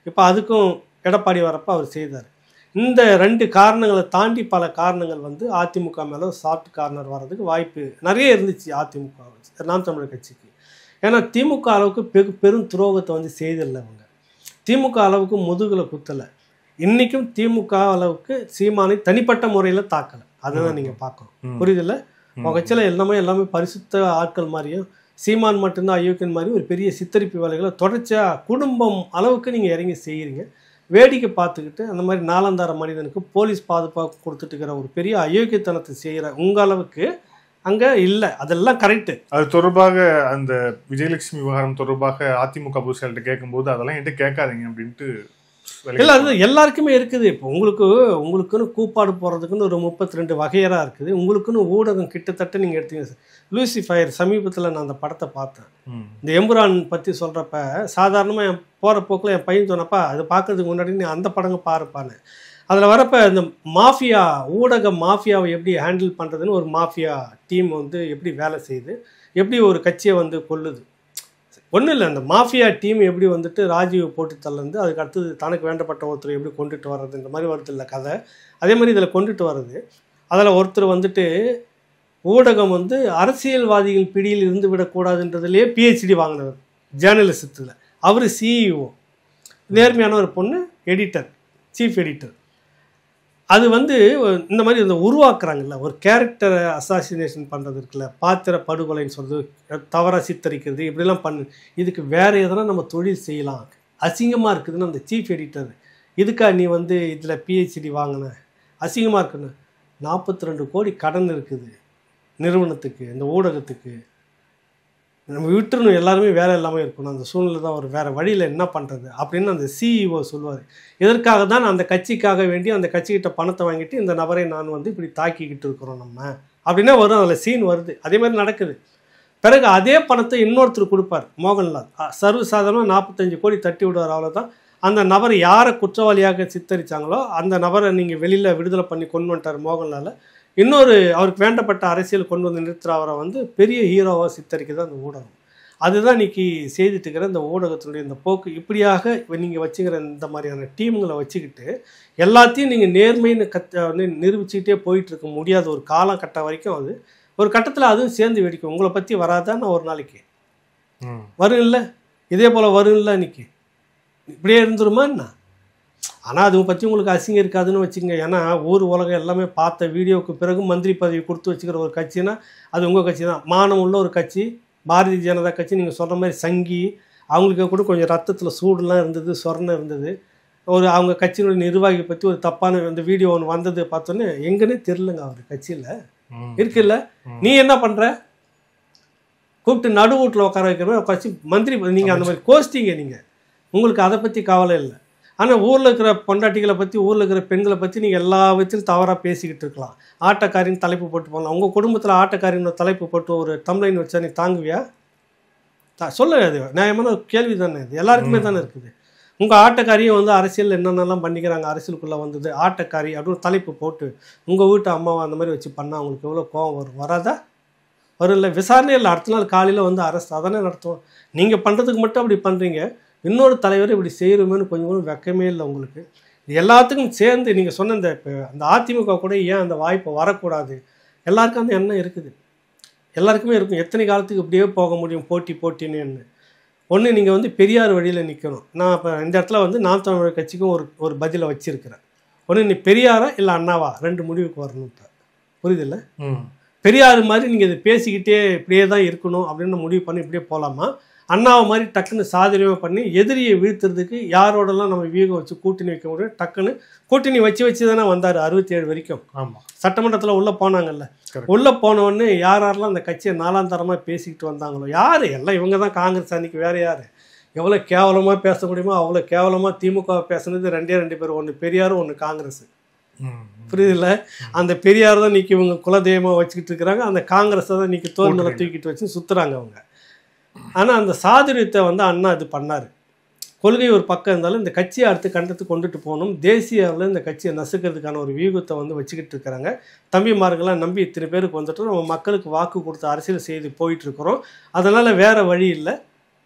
இப்போ அதுக்கும் எடப்பாடி வரப்போ அவர் செய்தார். இந்த 2 காரணங்களை தாண்டி பல காரணங்கள் வந்து அதிமுக மேலே சாஃப்ட் கார்னர் வர்றதுக்கு வாய்ப்பு நிறைய இருந்துச்சு அதிமுக நாம் தமிழர் கட்சிக்கு. ஏன்னா திமுக அளவுக்கு பெரும் துரோகத்தை வந்து செய்தில்லை அவங்க. திமுக அளவுக்கு முதுகில் குத்தலை. இன்றைக்கும் திமுக அளவுக்கு சீமானை தனிப்பட்ட முறையில் தாக்கலை. அதுதான் நீங்கள் பார்க்கணும். புரியுதில்ல? உங்கள் கட்சியில் எல்லாமே பரிசுத்த ஆட்கள் மாதிரியும் சீமான் மட்டும்தான் அயோக்கியன் மாதிரி ஒரு பெரிய சித்தரிப்பு வேலைகளை தொடர்ச்சியாக குடும்பம் அளவுக்கு நீங்கள் இறங்கி செய்கிறீங்க. வேடிக்கை பார்த்துக்கிட்டு அந்த மாதிரி நாலந்தார மனிதனுக்கு போலீஸ் பாதுகாப்பு கொடுத்துட்டு இருக்கிற ஒரு பெரிய அயோக்கியத்தனத்தை செய்கிற உங்கள் அளவுக்கு அங்கே இல்லை. அதெல்லாம் கரெக்டு. அது தொடர்பாக அந்த விஜயலட்சுமி விவகாரம் தொடர்பாக அதிமுக பொதுச்செயலாளர்கிட்ட கேட்கும்போது அதெல்லாம் என்கிட்ட கேட்காதீங்க அப்படின்ட்டு இல்லை, அது எல்லாருக்குமே இருக்குது. இப்போ உங்களுக்குன்னு கூப்பாடு போகிறதுக்குன்னு ஒரு 32 வகையராக இருக்குது. உங்களுக்குன்னு ஊடகம் கிட்டத்தட்ட நீங்கள் எடுத்தீங்க சார். லூசிஃபயர் சமீபத்தில் நான் அந்த படத்தை பார்த்தேன். இந்த எம்புரான் பற்றி சொல்கிறப்ப சாதாரணமாக என் போகிற போக்கில் என் பையன் சொன்னப்பா அது பார்க்கறதுக்கு முன்னாடி நீ அந்த படங்க பாருப்பான்னு. அதில் வரப்போ இந்த மாஃபியா ஊடக மாஃபியாவை எப்படி ஹேண்டில் பண்ணுறதுன்னு ஒரு மாஃபியா டீம் வந்து எப்படி வேலை செய்யுது, எப்படி ஒரு கட்சியை வந்து கொள்ளுது. ஒன்றும் இல்லை, அந்த மாஃபியா டீம் எப்படி வந்துட்டு ராஜீவ் போட்டு தள்ளந்து அதுக்கு அடுத்தது தனக்கு வேண்டப்பட்ட ஒருத்தர் எப்படி கொண்டுட்டு வர்றது, இந்த மாதிரி வருது இல்லை கதை. அதே மாதிரி இதில் கொண்டுட்டு வர்றது. அதில் ஒருத்தர் வந்துட்டு ஊடகம் வந்து அரசியல்வாதிகள் பிடியில் இருந்து விடக்கூடாதுன்றதுலேயே PhD வாங்கினவர் ஜேர்னலிசத்தில். அவர் CEO. நேர்மையான ஒரு பொண்ணு எடிட்டர், சீஃப் எடிட்டர். அது வந்து இந்த மாதிரி இந்த உருவாக்குறாங்கல்ல, ஒரு கேரக்டரை அசாசினேஷன் பண்ணுறது இருக்குல்ல, பாத்திர படுகொலைன்னு சொல்கிறது, தவறாக சித்தரிக்கிறது, இப்படிலாம் பண்ணு. இதுக்கு வேறு எதனா நம்ம தொழில் செய்யலாம், அசிங்கமாக இருக்குதுன்னு அந்த சீஃப் எடிட்டர் இதுக்கா நீ வந்து இதில் PhD வாங்கின, அசிங்கமாக இருக்குன்னு. 42 கோடி கடன் இருக்குது நிறுவனத்துக்கு, இந்த ஊடகத்துக்கு. நம்ம விட்டுறணும், எல்லாருமே வேலை இல்லாமல் இருக்கணும். அந்த சூழ்நிலை தான் ஒரு வேறு வழியில் என்ன பண்ணுறது அப்படின்னு அந்த CEO சொல்லுவார். இதற்காக தான் அந்த கட்சிக்காக வேண்டி அந்த கட்சிக்கிட்ட பணத்தை வாங்கிட்டு இந்த நபரை நான் வந்து இப்படி தாக்கிக்கிட்டு இருக்கிறோம் நம்ம அப்படின்னா வரும். அதில் சீன் வருது. அதே மாதிரி நடக்குது. பிறகு அதே பணத்தை இன்னொருத்தர் கொடுப்பார், மோகன்லால். சர்வசாதாரணமாக 45 கோடி தட்டி விடுவார். அவ்வளோதான். அந்த நபர் யாரை குற்றவாளியாக சித்தரித்தாங்களோ அந்த நபரை நீங்கள் வெளியில் விடுதலை பண்ணி கொண்டு வந்துட்டார் மோகன்லால். இன்னொரு அவருக்கு வேண்டப்பட்ட அரசியல் கொண்டு வந்து நிறுத்துகிற அவரை வந்து பெரிய ஹீரோவாக சித்தரிக்குது அந்த ஊடகம். அதுதான் இன்றைக்கி செய்துட்டு இருக்கிற இந்த ஊடகத்தினுடைய இந்த போக்கு. இப்படியாக நீங்கள் வச்சுக்கிற இந்த மாதிரியான டீமுங்களை வச்சுக்கிட்டு எல்லாத்தையும் நீங்கள் நேர்மைன்னு வந்து நிரூபிச்சுக்கிட்டே போயிட்டுருக்க முடியாத ஒரு காலகட்டம் வரைக்கும் அது ஒரு கட்டத்தில் அதுவும் சேர்ந்து வெடிக்கும். உங்களை பற்றி வராதான் ஒரு நாளைக்கு வரும் இல்லை, இதே போல் வரும் இல்லை, இன்னைக்கு இப்படியே இருந்துருமா என்ன? ஆனால் அதை பற்றி உங்களுக்கு அசிங்கம் இருக்காதுன்னு வச்சுங்க. ஏன்னா ஊர் உலகம் எல்லாமே பார்த்த வீடியோவுக்கு பிறகு மந்திரி பதவி கொடுத்து வச்சுக்கிற ஒரு கட்சினா அது உங்கள் கட்சி தான். மானம் உள்ள ஒரு கட்சி பாரதிய ஜனதா கட்சி. நீங்கள் சொல்கிற மாதிரி சங்கி, அவங்களுக்கு கூட கொஞ்சம் ரத்தத்தில் சூடுலாம் இருந்தது, சொர்ணம் இருந்தது. ஒரு அவங்க கட்சியினுடைய நிர்வாகி பற்றி ஒரு தப்பான இந்த வீடியோ ஒன்று வந்தது பார்த்தோன்னே எங்கன்னே தெரிலங்க அவர் கட்சியில் இருக்குல்ல. நீ என்ன பண்ணுற? கூப்பிட்டு நடு வீட்டில் உட்கார வைக்கிற கட்சி மந்திரி. நீங்கள் அந்த மாதிரி கோஷ்டிங்க. நீங்கள் உங்களுக்கு அதை பற்றி கவலை இல்லை. ஆனால் ஊரில் இருக்கிற பொண்டாட்டிகளை பற்றி, ஊரில் இருக்கிற பெண்களை பற்றி நீங்கள் எல்லா விதத்திலும் தவறாக பேசிக்கிட்டு இருக்கலாம். ஆட்டக்காரின்னு தலைப்பு போட்டு போகலாம். உங்கள் குடும்பத்தில் ஆட்டக்காரின்னு தலைப்பு போட்டு ஒரு தம்ப்லைன் வச்சா நீ தாங்குவியா? சொல்ல அது நியாயமான கேள்வி தானே. இது எல்லாருக்குமே தானே இருக்குது. உங்கள் ஆட்டக்காரியும் வந்து அரசியல் என்னென்னலாம் பண்ணிக்கிறாங்க, அரசியலுக்குள்ளே வந்தது ஆட்டக்காரி அப்படின்னு தலைப்பு போட்டு உங்கள் வீட்டு அம்மாவை அந்த மாதிரி வச்சு பண்ணால் அவங்களுக்கு எவ்வளோ கோவம் வரும்? வராதா? வரும் இல்லை. விசாரணை இல்லை, அடுத்த நாள் காலையில் வந்து அரெஸ்ட் அதானே நடத்துவோம். நீங்கள் பண்ணுறதுக்கு மட்டும் அப்படி பண்ணுறீங்க, இன்னொரு தலைவர் இப்படி செய்கிறோமேனு கொஞ்சம் வெக்கமே இல்லை உங்களுக்கு. இது எல்லாத்துக்கும் சேர்ந்து நீங்கள் சொன்ன இந்த அந்த அதிமுக கூட ஏன் அந்த வாய்ப்பை வரக்கூடாது? எல்லாருக்கும் அந்த எண்ணம் இருக்குது, எல்லாருக்குமே இருக்கும். எத்தனை காலத்துக்கு இப்படியே போக முடியும் போட்டின்னு? ஒன்று நீங்கள் வந்து பெரியார் வழியில் நிற்கணும். நான் இப்போ இந்த இடத்துல வந்து நாம் தமிழர் கட்சிக்கும் ஒரு பதிலை வச்சுருக்கிறேன். ஒன்று நீ பெரியாரா இல்லை அண்ணாவா, 2 முடிவுக்கு வரணும். இப்போ புரியுதில்ல? பெரியார் மாதிரி நீங்கள் இதை பேசிக்கிட்டே இப்படியே தான் இருக்கணும் அப்படின்னு முடிவு பண்ணி இப்படியே போகலாமா? அண்ணாவை மாதிரி டக்குன்னு சாதனையாக பண்ணி எதிரியை வீழ்த்துறதுக்கு யாரோடலாம் நம்ம வியூகம் வச்சு கூட்டணி வைக்க முடியும்? டக்குன்னு கூட்டணி வச்சு தானே வந்தார் 67 வரைக்கும். ஆமாம், சட்டமன்றத்தில் உள்ளே போனாங்கல்ல. உள்ளே போனவொடனே யாரெல்லாம் அந்த கட்சியை 4ஆம் தரமாக பேசிக்கிட்டு வந்தாங்களோ யார்? எல்லாம் இவங்க தான் காங்கிரஸ். அன்றைக்கி வேறு யார்? எவ்வளோ கேவலமாக பேச முடியுமோ அவ்வளோ கேவலமாக திமுக பேசுனது 2 பேர், ஒன்று பெரியாரும் ஒன்று காங்கிரஸ். புரியுதில்ல? அந்த பெரியார் தான் இன்றைக்கி இவங்க குலதெய்வமாக வச்சுக்கிட்டு இருக்கிறாங்க. அந்த காங்கிரஸை தான் இன்றைக்கி தோல் மேலே தூக்கிட்டு வச்சு சுற்றுறாங்க அவங்க. ஆனால் அந்த சாதுரியத்தை வந்து அண்ணா இது பண்ணார். கொள்கை ஒரு பக்கம் இருந்தாலும் இந்த கட்சியை அடுத்த கண்டத்துக்கு கொண்டுட்டு போகணும், தேசிய அளவில் இந்த கட்சியை நசுக்கிறதுக்கான ஒரு வியூகத்தை வந்து வச்சுக்கிட்டு இருக்கிறாங்க. தம்பிமார்கள்லாம் நம்பி இத்தனை பேருக்கு வந்துட்டு நம்ம மக்களுக்கு வாக்கு கொடுத்து அரசியல் செய்து போயிட்டுருக்குறோம். அதனால் வேறு வழி இல்லை.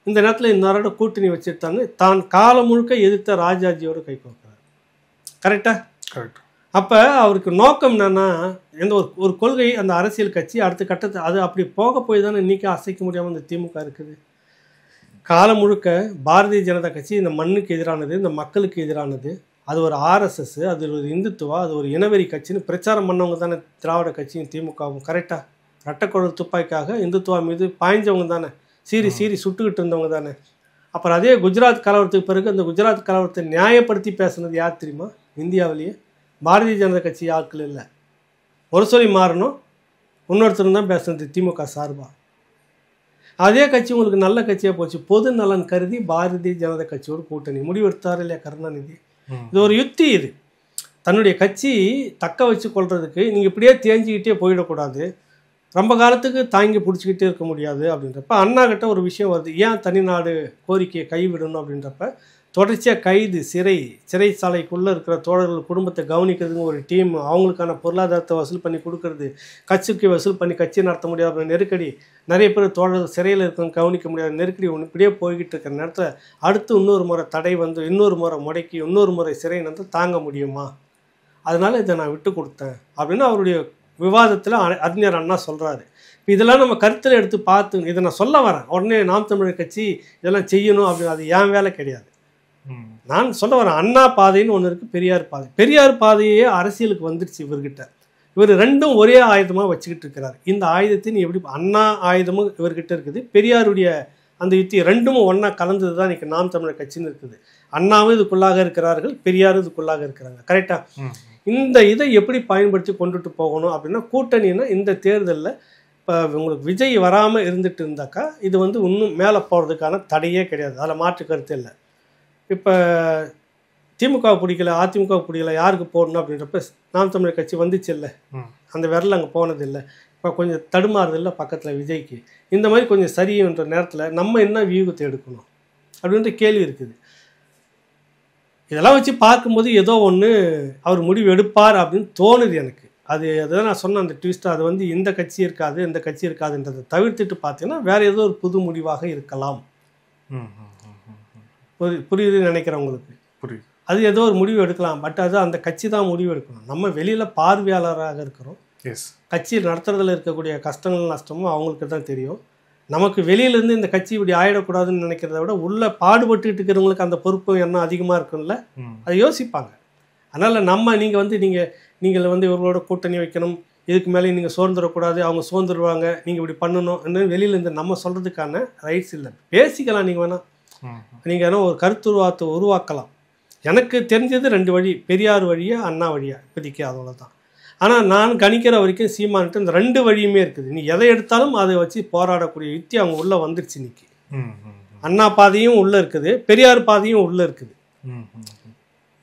இந்த நேரத்தில் இன்னொரு கூட்டணி வச்சுட்டாங்க. தான் காலம் முழுக்க எதிர்த்த ராஜாஜியோட கை கோர்க்கிறார். கரெக்டாக? கரெக்ட். அப்போ அவருக்கு நோக்கம் என்னென்னா, எந்த ஒரு கொள்கை அந்த அரசியல் கட்சி அடுத்த கட்டத்தை அது அப்படி போக போய் தானே இன்றைக்கி அசைக்க முடியாமல் இந்த திமுக இருக்குது. காலம் முழுக்க பாரதிய ஜனதா கட்சி இந்த மண்ணுக்கு எதிரானது, இந்த மக்களுக்கு எதிரானது. அது ஒரு ஆர்எஸ்எஸ், அது ஒரு இந்துத்துவா, அது ஒரு இனவெறி கட்சின்னு பிரச்சாரம் பண்ணவங்க தானே திராவிட கட்சியும் திமுகவும். கரெக்டாக? ரெட்டைக்குழல் துப்பாக்கிக்காக இந்துத்துவா மீது பாய்ஞ்சவங்க தானே, சீறி சுட்டுக்கிட்டு இருந்தவங்க தானே. அப்புறம் அதே குஜராத் கலவரத்துக்கு பிறகு அந்த குஜராத் கலவரத்தை நியாயப்படுத்தி பேசுனது யார் தெரியுமா? இந்தியாவிலேயே பாரதிய ஜனதா கட்சி ஆட்கள் இல்லை. ஒரு சொல்லி மாறணும், இன்னொருத்தர் தான் பேசுனது திமுக சார்பாக. அதே கட்சி உங்களுக்கு நல்ல கட்சியாக போச்சு. பொது நலன் கருதி பாரதிய ஜனதா கட்சியோடு கூட்டணி முடிவெடுத்தார் இல்லையா கருணாநிதி? இது ஒரு யுக்தி. இது தன்னுடைய கட்சி தக்க வச்சு கொள்றதுக்கு நீங்கள் இப்படியே தேஞ்சிக்கிட்டே போயிடக்கூடாது, ரொம்ப காலத்துக்கு தாங்கி பிடிச்சிக்கிட்டே இருக்க முடியாது. அப்படின்றப்ப அண்ணா கிட்ட ஒரு விஷயம் வருது, ஏன் தனிநாடு கோரிக்கையை கைவிடணும் அப்படின்றப்ப தொடர்ச்சியாக கைது, சிறைச்சாலைக்குள்ளே இருக்கிற தோழர்கள் குடும்பத்தை கவனிக்கிறதுங்க ஒரு டீம், அவங்களுக்கான பொருளாதாரத்தை வசூல் பண்ணி கொடுக்கறது, கட்சிக்கு வசூல் பண்ணி கட்சி நடத்த முடியாத நெருக்கடி, நிறைய பேர் தோழர்கள் சிறையில் இருக்கவங்க கவனிக்க முடியாத நெருக்கடி ஒன்று இப்படியே போய்கிட்டு இருக்கிற நேரத்தில் அடுத்து இன்னொரு முறை தடை வந்து இன்னொரு முறை முடக்கி இன்னொரு முறை சிறை வந்து தாங்க முடியுமா? அதனால் இதை நான் விட்டு கொடுத்தேன் அப்படின்னு அவருடைய விவாதத்தில் அறிஞர் அண்ணா சொல்கிறாரு. இப்போ இதெல்லாம் நம்ம கருத்தில் எடுத்து பார்த்து இதை நான் சொல்ல வரேன். உடனே நாம் தமிழர் கட்சி இதெல்லாம் செய்யணும் அப்படின்னு அது என் வேலை கிடையாது. நான் சொல்ல வரேன், அண்ணா பாதைன்னு ஒன்று இருக்குது, பெரியார் பாதை. பெரியார் பாதையே அரசியலுக்கு வந்துடுச்சு இவர்கிட்ட. இவர் ரெண்டும் ஒரே ஆயுதமாக வச்சுக்கிட்டு இருக்கிறார். இந்த ஆயுதத்தின் எப்படி அண்ணா ஆயுதமும் இவர்கிட்ட இருக்குது, பெரியாருடைய அந்த யுத்தி ரெண்டும் ஒன்றா கலந்தது தான் இன்றைக்கி நாம் தமிழர் கட்சின்னு இருக்குது. அண்ணாவும் இதுக்குள்ளாக இருக்கிறார்கள், பெரியாரும் இதுக்குள்ளாக இருக்கிறாங்க. கரெக்டாக? இந்த இதை எப்படி பயன்படுத்தி கொண்டுட்டு போகணும் அப்படின்னா, கூட்டணின்னா இந்த தேர்தலில் இப்போ உங்களுக்கு விஜய் வராமல் இருந்துட்டு இருந்தாக்கா இது வந்து இன்னும் மேலே போகிறதுக்கான தடையே கிடையாது, அதில் மாற்று கருத்து இல்லை. இப்போ திமுக பிடிக்கல, அதிமுக பிடிக்கல, யாருக்கு போடணும் அப்படின்றப்ப நாம் தமிழர் கட்சி வந்துச்சு இல்லை, அந்த விரல் அங்கே போனதில்லை. இப்போ கொஞ்சம் தடுமாறுதில்லை பக்கத்தில் விஜய்க்கு. இந்த மாதிரி கொஞ்சம் சரின்ற நேரத்தில் நம்ம என்ன வியூகத்தை எடுக்கணும் அப்படின்ற கேள்வி இருக்குது. இதெல்லாம் வச்சு பார்க்கும்போது ஏதோ ஒன்று அவர் முடிவு எடுப்பார் அப்படின்னு தோணுது எனக்கு. அதுதான் நான் சொன்ன அந்த ட்விஸ்ட், அது வந்து இந்த கட்சி இருக்காது இந்த கட்சி இருக்காதுன்றதை தவிர்த்துட்டு பார்த்தீங்கன்னா வேறு ஏதோ ஒரு புது முடிவாக இருக்கலாம். புரியுதுன்னு நினைக்கிறேன் உங்களுக்கு. புரியுது. அது ஏதோ ஒரு முடிவு எடுக்கலாம், பட் அது அந்த கட்சி தான் முடிவு எடுக்கணும். நம்ம வெளியில் பார்வையாளராக இருக்கிறோம். கட்சியில் நடத்துறதுல இருக்கக்கூடிய கஷ்டங்கள் நஷ்டமும் அவங்களுக்கு தான் தெரியும். நமக்கு வெளியிலேருந்து இந்த கட்சி இப்படி ஆகிடக்கூடாதுன்னு நினைக்கிறத விட உள்ள பாடுபட்டுக்கிட்டு இருக்கிறவங்களுக்கு அந்த பொறுப்பு என்ன அதிகமாக இருக்கும்ல, அதை யோசிப்பாங்க. அதனால் நீங்கள் வந்து இவர்களோட கூட்டணி வைக்கணும், இதுக்கு மேலே நீங்கள் சோர்ந்துடக்கூடாது, அவங்க சோர்ந்துருவாங்க, நீங்கள் இப்படி பண்ணணும் வெளியிலேருந்து நம்ம சொல்கிறதுக்கான ரைட்ஸ் இல்லை. பேசிக்கலாம், நீங்கள் வேணால் நீங்கள் வேணால் ஒரு கருத்துருவாத்தை உருவாக்கலாம். எனக்கு தெரிஞ்சது 2 வழி, பெரியார் வழியா அண்ணா வழியா இப்போதைக்கு அதோட தான். ஆனால் நான் கணிக்கிற வரைக்கும் சீமான்ட்டு இந்த 2 வழியுமே இருக்குது. நீ எதை எடுத்தாலும் அதை வச்சு போராடக்கூடிய யுக்தி அவங்க உள்ளே வந்துடுச்சு. இன்னைக்கு அண்ணா பாதையும் உள்ளே இருக்குது, பெரியார் பாதையும் உள்ளே இருக்குது.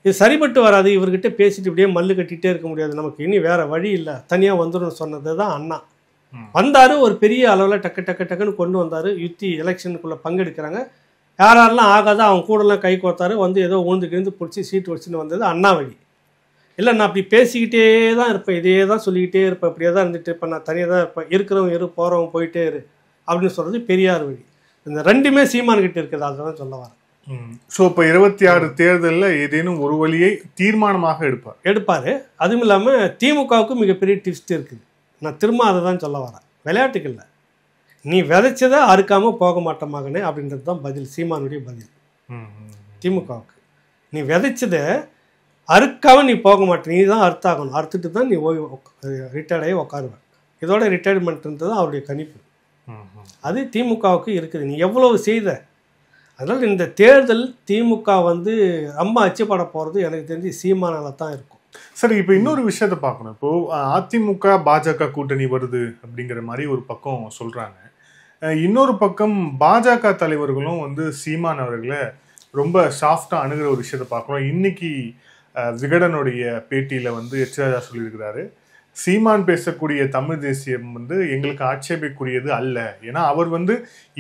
இது சரிபட்டு வராது. இவர்கிட்ட பேசிட்டு இப்படியே மல்லு கட்டிகிட்டே இருக்க முடியாது, நமக்கு இனி வேறு வழி இல்லை, தனியாக வந்துடும் சொன்னது தான் அண்ணா. வந்தார், ஒரு பெரிய அளவில் டக்குன்னு கொண்டு வந்தார். யுத்தி எலெக்ஷனுக்குள்ளே பங்கெடுக்கிறாங்க. யாரெல்லாம் ஆகாதோ அவங்க கூடலாம் கை கோர்த்தாரு, வந்து ஏதோ உழுந்து பிடிச்சி சீட்டு வச்சுன்னு வந்தது அண்ணா வழி. இல்லை நான் அப்படி பேசிக்கிட்டே தான் இருப்பேன், இதே தான் சொல்லிக்கிட்டே இருப்பேன், இப்படியே தான் இருந்துட்டு இருப்பேன், நான் தனியாக தான் இருப்பேன், இருக்கிறவங்க போகிறவங்க போயிட்டே இரு அப்படின்னு சொல்கிறது பெரியார் வழி. இந்த ரெண்டுமே சீமான்கிட்ட இருக்குது, அதுதான் சொல்ல வரேன். ஸோ இப்போ 26 தேர்தலில் ஏதேனும் ஒரு வழியை தீர்மானமாக எடுப்பார். அதுவும் இல்லாமல் திமுகவுக்கு மிகப்பெரிய டிப்ஸ்ட் இருக்குது. நான் திரும்ப அதை தான் சொல்ல வரேன், விளையாட்டுக்கு இல்லை. நீ விதைச்சதை அறுக்காமல் போக மாட்ட மகனே அப்படின்றது தான் பதில், சீமானுடைய பதில் திமுகவுக்கு. நீ விதைச்சதை அறுக்காமல் நீ போக மாட்டே, நீ தான் அறுத்தாகணும், அறுத்துட்டு தான் நீ ரிட்டையர்ட் ஆகி உட்காருவேன். இதோட ரிட்டையர்மெண்ட்ன்றது தான் அவருடைய கணிப்பு. அது திமுகவுக்கு இருக்குது. நீ எவ்வளவு செய்த. அதனால் இந்த தேர்தல் திமுக வந்து ரொம்ப அச்சுப்பட போகிறது எனக்கு தெரிஞ்சு சீமானால தான் இருக்கும். சரி, இப்போ இன்னொரு விஷயத்த பார்க்கணும். இப்போ அதிமுக பாஜக கூட்டணி வருது அப்படிங்கிற மாதிரி ஒரு பக்கம் சொல்றாங்க. இன்னொரு பக்கம் பாஜக தலைவர்களும் வந்து சீமான் அவர்களை ரொம்ப சாஃப்டா அணுகிற ஒரு விஷயத்த பார்க்குறோம். இன்னைக்கு விகடனுடைய பேட்டியில வந்து எச்ராஜா சொல்லியிருக்கிறாரு, சீமான் பேசக்கூடிய தமிழ் தேசியம் வந்து எங்களுக்கு ஆட்சேபிக்கூடியது அல்ல. ஏன்னா அவர் வந்து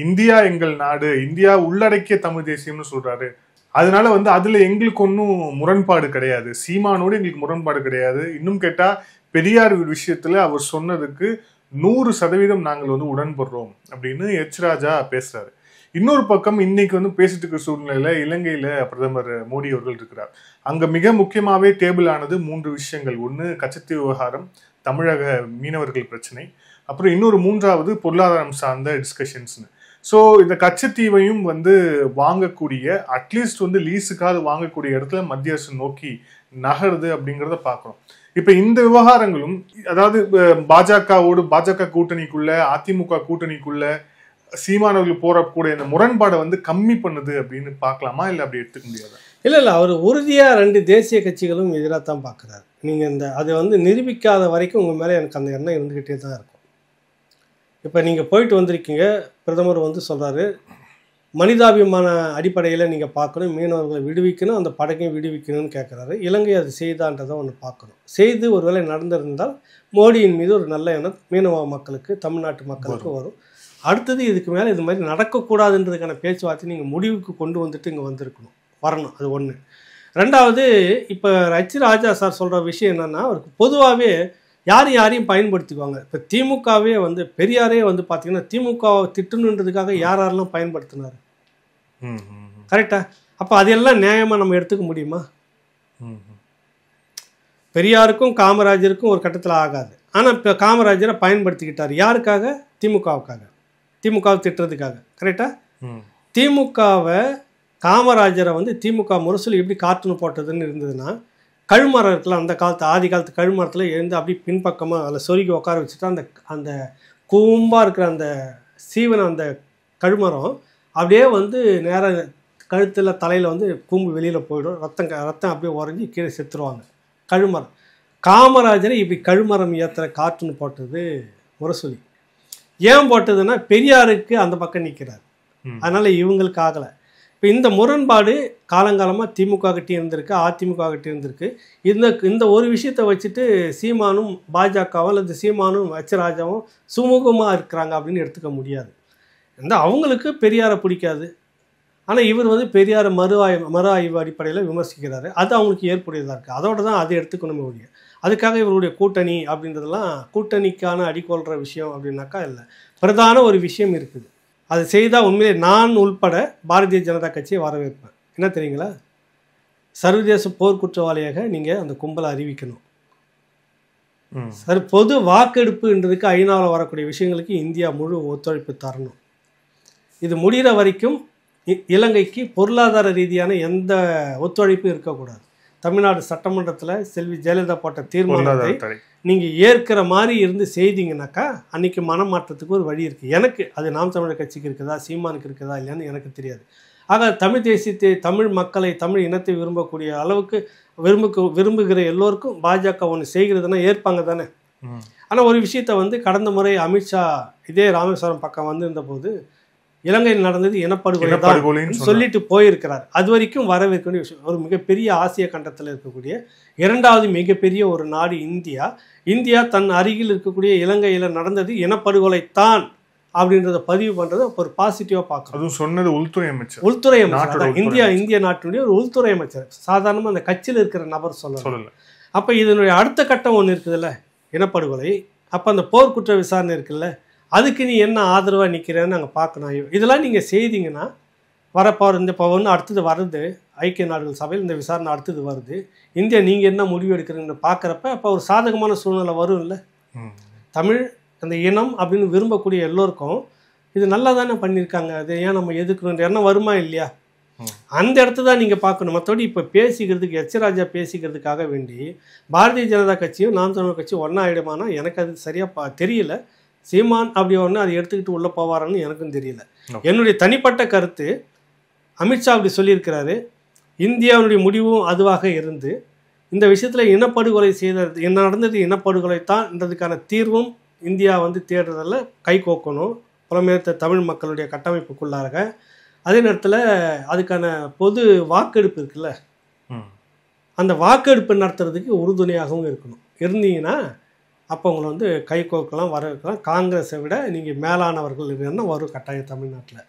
இந்தியா எங்கள் நாடு, இந்தியா உள்ளடக்கிய தமிழ் தேசியம்னு சொல்றாரு. அதனால வந்து அதுல எங்களுக்கு ஒன்றும் முரண்பாடு கிடையாது, சீமானோடு எங்களுக்கு முரண்பாடு கிடையாது. இன்னும் கேட்டா பெரியார் விஷயத்துல அவர் சொன்னதுக்கு 100% நாங்கள் வந்து உடன்படுறோம் அப்படின்னு எச் ராஜா பேசுறாரு. இன்னொரு பக்கம் இன்னைக்கு வந்து பேசிட்டு இருக்க சூழ்நிலையில இலங்கையில பிரதமர் மோடி அவர்கள் இருக்கிறார். அங்க மிக முக்கியமாவே டேபிள் ஆனது 3 விஷயங்கள். ஒன்று கச்சத்தீவு விவகாரம், தமிழக மீனவர்கள் பிரச்சனை, அப்புறம் இன்னொரு 3வது பொருளாதாரம் சார்ந்த டிஸ்கஷன்ஸ்னு. ஸோ இந்த கச்சத்தீவையும் வந்து வாங்கக்கூடிய, அட்லீஸ்ட் வந்து லீஸுக்காவது வாங்கக்கூடிய இடத்துல மத்திய அரசு நோக்கி நகருது அப்படிங்கிறத பார்க்கணும். இப்ப இந்த விவகாரங்களும், அதாவது பாஜக கூட்டணிக்குள்ள, அதிமுக கூட்டணிக்குள்ள சீமானவர்கள் போறக்கூடிய இந்த முரண்பாடை வந்து கம்மி பண்ணுது அப்படின்னு பார்க்கலாமா, இல்லை அப்படி எடுத்துக்க முடியாதா? இல்லை அவர் உறுதியாக 2 தேசிய கட்சிகளும் எதிராக தான் பார்க்குறாரு. நீங்கள் அதை வந்து நிரூபிக்காத வரைக்கும் உங்கள் மேலே எனக்கு அந்த எண்ணம் இருந்துக்கிட்டே தான் இருக்கும். இப்போ நீங்கள் போயிட்டு வந்திருக்கீங்க, பிரதமர் வந்து சொல்கிறாரு மனிதாபிமான அடிப்படையில் நீங்கள் பார்க்கணும், மீனவர்களை விடுவிக்கணும், அந்த படகையும் விடுவிக்கணும்னு கேட்குறாரு. இலங்கை அது செய்தான்றதை ஒன்று பார்க்கணும். செய்து ஒருவேளை நடந்திருந்தால் மோடியின் மீது ஒரு நல்ல எண்ணம் மீனவ மக்களுக்கு, தமிழ்நாட்டு மக்களுக்கு வரும். அடுத்தது இதுக்கு மேலே இது மாதிரி நடக்கக்கூடாதுன்றதுக்கான பேச்சுவார்த்தை நீங்கள் முடிவுக்கு கொண்டு வந்துட்டு இங்கே வந்திருக்கணும், வரணும். அது ஒன்று. ரெண்டாவது, இப்போ எச் ராஜா சார் சொல்கிற விஷயம் என்னென்னா, அவருக்கு பொதுவாகவே யாரையும் பயன்படுத்திக்குவாங்க. இப்போ திமுகவே வந்து பெரியாரே வந்து பார்த்தீங்கன்னா திமுகவை திட்டணுன்றதுக்காக யாரெல்லாம் பயன்படுத்தினார், கரெக்டா? அப்போ அதெல்லாம் நியாயமாக நம்ம எடுத்துக்க முடியுமா? பெரியாருக்கும் காமராஜருக்கும் ஒரு கட்டத்தில் ஆகாது. ஆனால் இப்போ காமராஜரை பயன்படுத்திக்கிட்டார் யாருக்காக? திமுகவுக்காக, திமுகவை திட்டுறதுக்காக, கரெக்டா? திமுகவை காமராஜரை வந்து திமுக முரசொலி எப்படி கார்ட்டூன் போட்டதுன்னு இருந்ததுன்னா, கழுமரம் இருக்கலாம், அந்த காலத்து ஆதி காலத்து கழுமரத்தில் எழுந்து அப்படி பின்பக்கமாக அதில் சொருகி உட்கார வச்சுட்டா அந்த அந்த கூம்பாக இருக்கிற அந்த சீவனை, அந்த கழுமரம் அப்படியே வந்து நேராக கழுத்தில் தலையில் வந்து கூம்பு வெளியில் போயிடும், ரத்தம் அப்படியே உறைஞ்சி கீழே செத்துருவாங்க. கழுமரம். காமராஜரை இப்படி கழுமரம் ஏற்றுற கார்ட்டூன் போட்டது முரசொலி. ஏன் போட்டதுன்னா பெரியாருக்கு அந்த பக்கம் நிற்கிறார், அதனால் இவங்களுக்கு ஆகலை. இப்போ இந்த முரண்பாடு காலங்காலமாக திமுக கிட்டே இருந்திருக்கு, அதிமுக கிட்டே இருந்திருக்கு. இந்த ஒரு விஷயத்தை வச்சுட்டு சீமானும் பாஜகவும் அல்லது சீமானும் எச் ராஜாவும் சுமூகமாக இருக்கிறாங்க அப்படின்னு எடுத்துக்க முடியாது. அவங்களுக்கு பெரியாரை பிடிக்காது, ஆனால் இவர் வந்து பெரியாரை மறு ஆய்வு அடிப்படையில் விமர்சிக்கிறாரு. அது அவங்களுக்கு ஏற்புடையதாக இருக்குது. அதோடு தான் அதை எடுத்துக்கணுமே ஒழிய அதுக்காக இவருடைய கூட்டணி அப்படின்றதெல்லாம் கூட்டணிக்கான அடிக்கொள்கிற விஷயம் அப்படின்னாக்கா இல்லை. பிரதான ஒரு விஷயம் இருக்குது, அது செய்தால் உண்மையிலே நான் உள்பட பாரதிய ஜனதா கட்சியை வரவேற்பேன். என்ன தெரியுங்களா? சர்வதேச போர்க்குற்றவாளியாக நீங்கள் அந்த கும்பலை அறிவிக்கணும். பொது வாக்கெடுப்புன்றதுக்கு ஐநாவில் வரக்கூடிய விஷயங்களுக்கு இந்தியா முழு ஒத்துழைப்பு தரணும். இது முடிகிற வரைக்கும் இலங்கைக்கு பொருளாதார ரீதியான எந்த ஒத்துழைப்பும் இருக்கக்கூடாது. தமிழ்நாடு சட்டமன்றத்தில் செல்வி ஜெயலலிதா போட்ட தீர்மானத்தை நீங்கள் ஏற்கிற மாதிரி இருந்து செய்தீங்கன்னாக்கா அன்றைக்கி மனமாற்றத்துக்கு ஒரு வழி இருக்குது. எனக்கு அது நாம் தமிழர் கட்சிக்கு இருக்குதா, சீமானுக்கு இருக்குதா இல்லையான்னு எனக்கு தெரியாது. ஆக தமிழ் தேசியத்தை, தமிழ் மக்களை, தமிழ் இனத்தை விரும்பக்கூடிய அளவுக்கு விரும்புகிற எல்லோருக்கும் பாஜக ஒன்று செய்கிறதுனா ஏற்பாங்க தானே. ஆனால் ஒரு விஷயத்தை வந்து கடந்த முறை அமித்ஷா இதே ராமேஸ்வரம் பக்கம் வந்திருந்த போது இலங்கையில் நடந்தது இனப்படுகொலை சொல்லிட்டு போயிருக்கிறார். அது வரைக்கும் வரவேற்கக்கூடிய விஷயம். ஒரு மிகப்பெரிய ஆசிய கண்டத்தில் இருக்கக்கூடிய 2வது மிகப்பெரிய ஒரு நாடு இந்தியா தன் அருகில் இருக்கக்கூடிய இலங்கையில் நடந்தது இனப்படுகொலைத்தான் அப்படின்றத பதிவு பண்ணுறது ஒரு பாசிட்டிவாக பார்க்கணும். அதுவும் சொன்னது உள்துறை அமைச்சர், இந்திய நாட்டினுடைய ஒரு உள்துறை அமைச்சர், சாதாரணமாக அந்த கட்சியில் இருக்கிற நபர் சொல்லல. அப்போ இதனுடைய அடுத்த கட்டம் ஒன்று இருக்குதுல்ல, இனப்படுகொலை. அப்போ அந்த போர்க்குற்ற விசாரணை இருக்குல்ல, அதுக்கு நீ என்ன ஆதரவாக நிற்கிறேன்னு நாங்கள் பார்க்கணும். இதெல்லாம் நீங்கள் செய்தீங்கன்னா வரப்போகிற இந்த இப்போ ஒன்று அடுத்தது வருது, ஐக்கிய நாடுகள் சபையில் இந்த விசாரணை அடுத்தது வருது, இந்தியா நீங்கள் என்ன முடிவு எடுக்கிறீங்கன்னு பார்க்குறப்ப அப்போ ஒரு சாதகமான சூழ்நிலை வரும் இல்லை. தமிழ் அந்த இனம் அப்படின்னு விரும்பக்கூடிய எல்லோருக்கும் இது நல்லா தானே பண்ணியிருக்காங்க, அது ஏன் நம்ம எதுக்கணுன்ற எண்ணம் வருமா இல்லையா? அந்த இடத்த தான் நீங்கள் பார்க்கணும். மற்றபடி இப்போ பேசிக்கிறதுக்கு எச் ராஜா பேசிக்கிறதுக்காக வேண்டி பாரதிய ஜனதா கட்சியும் நாம் தமிழர் கட்சியும் ஒன்றா ஆகிடுமானா எனக்கு அது சரியாக தெரியல. சீமான் அப்படி ஒன்று அதை எடுத்துக்கிட்டு உள்ளே போவாரான்னு எனக்கும் தெரியல. என்னுடைய தனிப்பட்ட கருத்து, அமித்ஷா அப்படி சொல்லியிருக்கிறாரு, இந்தியாவுடைய முடிவும் அதுவாக இருந்து இந்த விஷயத்தில் இனப்படுகொலை செய்தது என்ன நடந்தது இனப்படுகொலை தான்ன்றதுக்கான தீர்வும் இந்தியா வந்து தேடுறதில் கை கோக்கணும் புலம்பெயர்ந்த தமிழ் மக்களுடைய கட்டமைப்புக்குள்ளாக. அதே நேரத்தில் அதுக்கான பொது வாக்கெடுப்பு இருக்குல்ல, அந்த வாக்கெடுப்பு நடத்துறதுக்கு உறுதுணையாகவும் இருந்தீங்கன்னா அப்போ உங்களை வந்து கை கோக்கலாம், வரவேற்கலாம். காங்கிரஸை விட நீங்கள் மேலானவர்கள் என்ன வரும் கட்டாயம் தமிழ்நாட்டில்.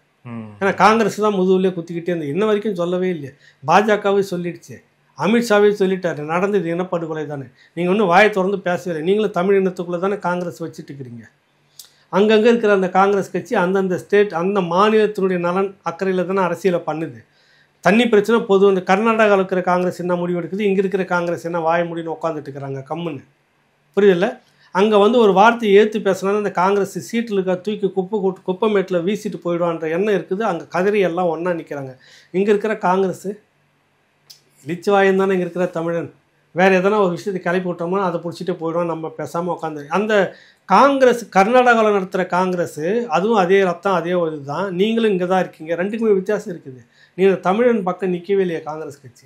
ஏன்னா காங்கிரஸ் தான் முதுகுலேயே குத்திக்கிட்டே இருந்தது. இன்ன வரைக்கும் சொல்லவே இல்லையே. பாஜகவே சொல்லிடுச்சு, அமித்ஷாவே சொல்லிட்டாரு, நடந்தது இனப்படுகொலை தானே. நீங்கள் ஒன்றும் வாயை திறந்து பேசவே. நீங்களும் தமிழ் இனத்துக்குள்ளே தானே காங்கிரஸ் வச்சுட்டு இருக்கிறீங்க. அங்கங்கே இருக்கிற அந்த காங்கிரஸ் கட்சி அந்தந்த ஸ்டேட் அந்த மாநிலத்தினுடைய நலன் அக்கறையில் தானே அரசியலை பண்ணுது. தண்ணி பிரச்சனை பொது அந்த கர்நாடகாவில் இருக்கிற காங்கிரஸ் என்ன முடிவு எடுக்குது, இங்கே இருக்கிற காங்கிரஸ் என்ன வாய முடின்னு உட்காந்துட்டு இருக்கிறாங்க கம்முன்னு. புரியுதில்ல? அங்கே வந்து ஒரு வார்த்தையை ஏற்று பேசினாலும் அந்த காங்கிரஸ் சீட்டில் இருக்க தூக்கி குப்பைமேட்டில் வீசிட்டு போயிடுவான்ற எண்ணம் இருக்குது. அங்கே கதறி எல்லாம் ஒன்றா நிற்கிறாங்க. இங்கே இருக்கிற காங்கிரஸ் இழிச்சு வாயம் தானே இங்கே இருக்கிற தமிழன். வேறு எதனா ஒரு விஷயத்தை கிளப்பி விட்டோம்னா அதை பிடிச்சிட்டு போயிடுவோம். நம்ம பேசாமல் உட்காந்து அந்த காங்கிரஸ் கர்நாடகாவில் நடத்துகிற காங்கிரஸ் அதுவும் அதே ரத்தம் அதே ஒரு இதுதான். நீங்களும் இங்கே தான் இருக்கீங்க. ரெண்டுக்குமே வித்தியாசம் இருக்குது. நீங்கள் தமிழன் பக்கம் நிற்கவே இல்லையா காங்கிரஸ் கட்சி?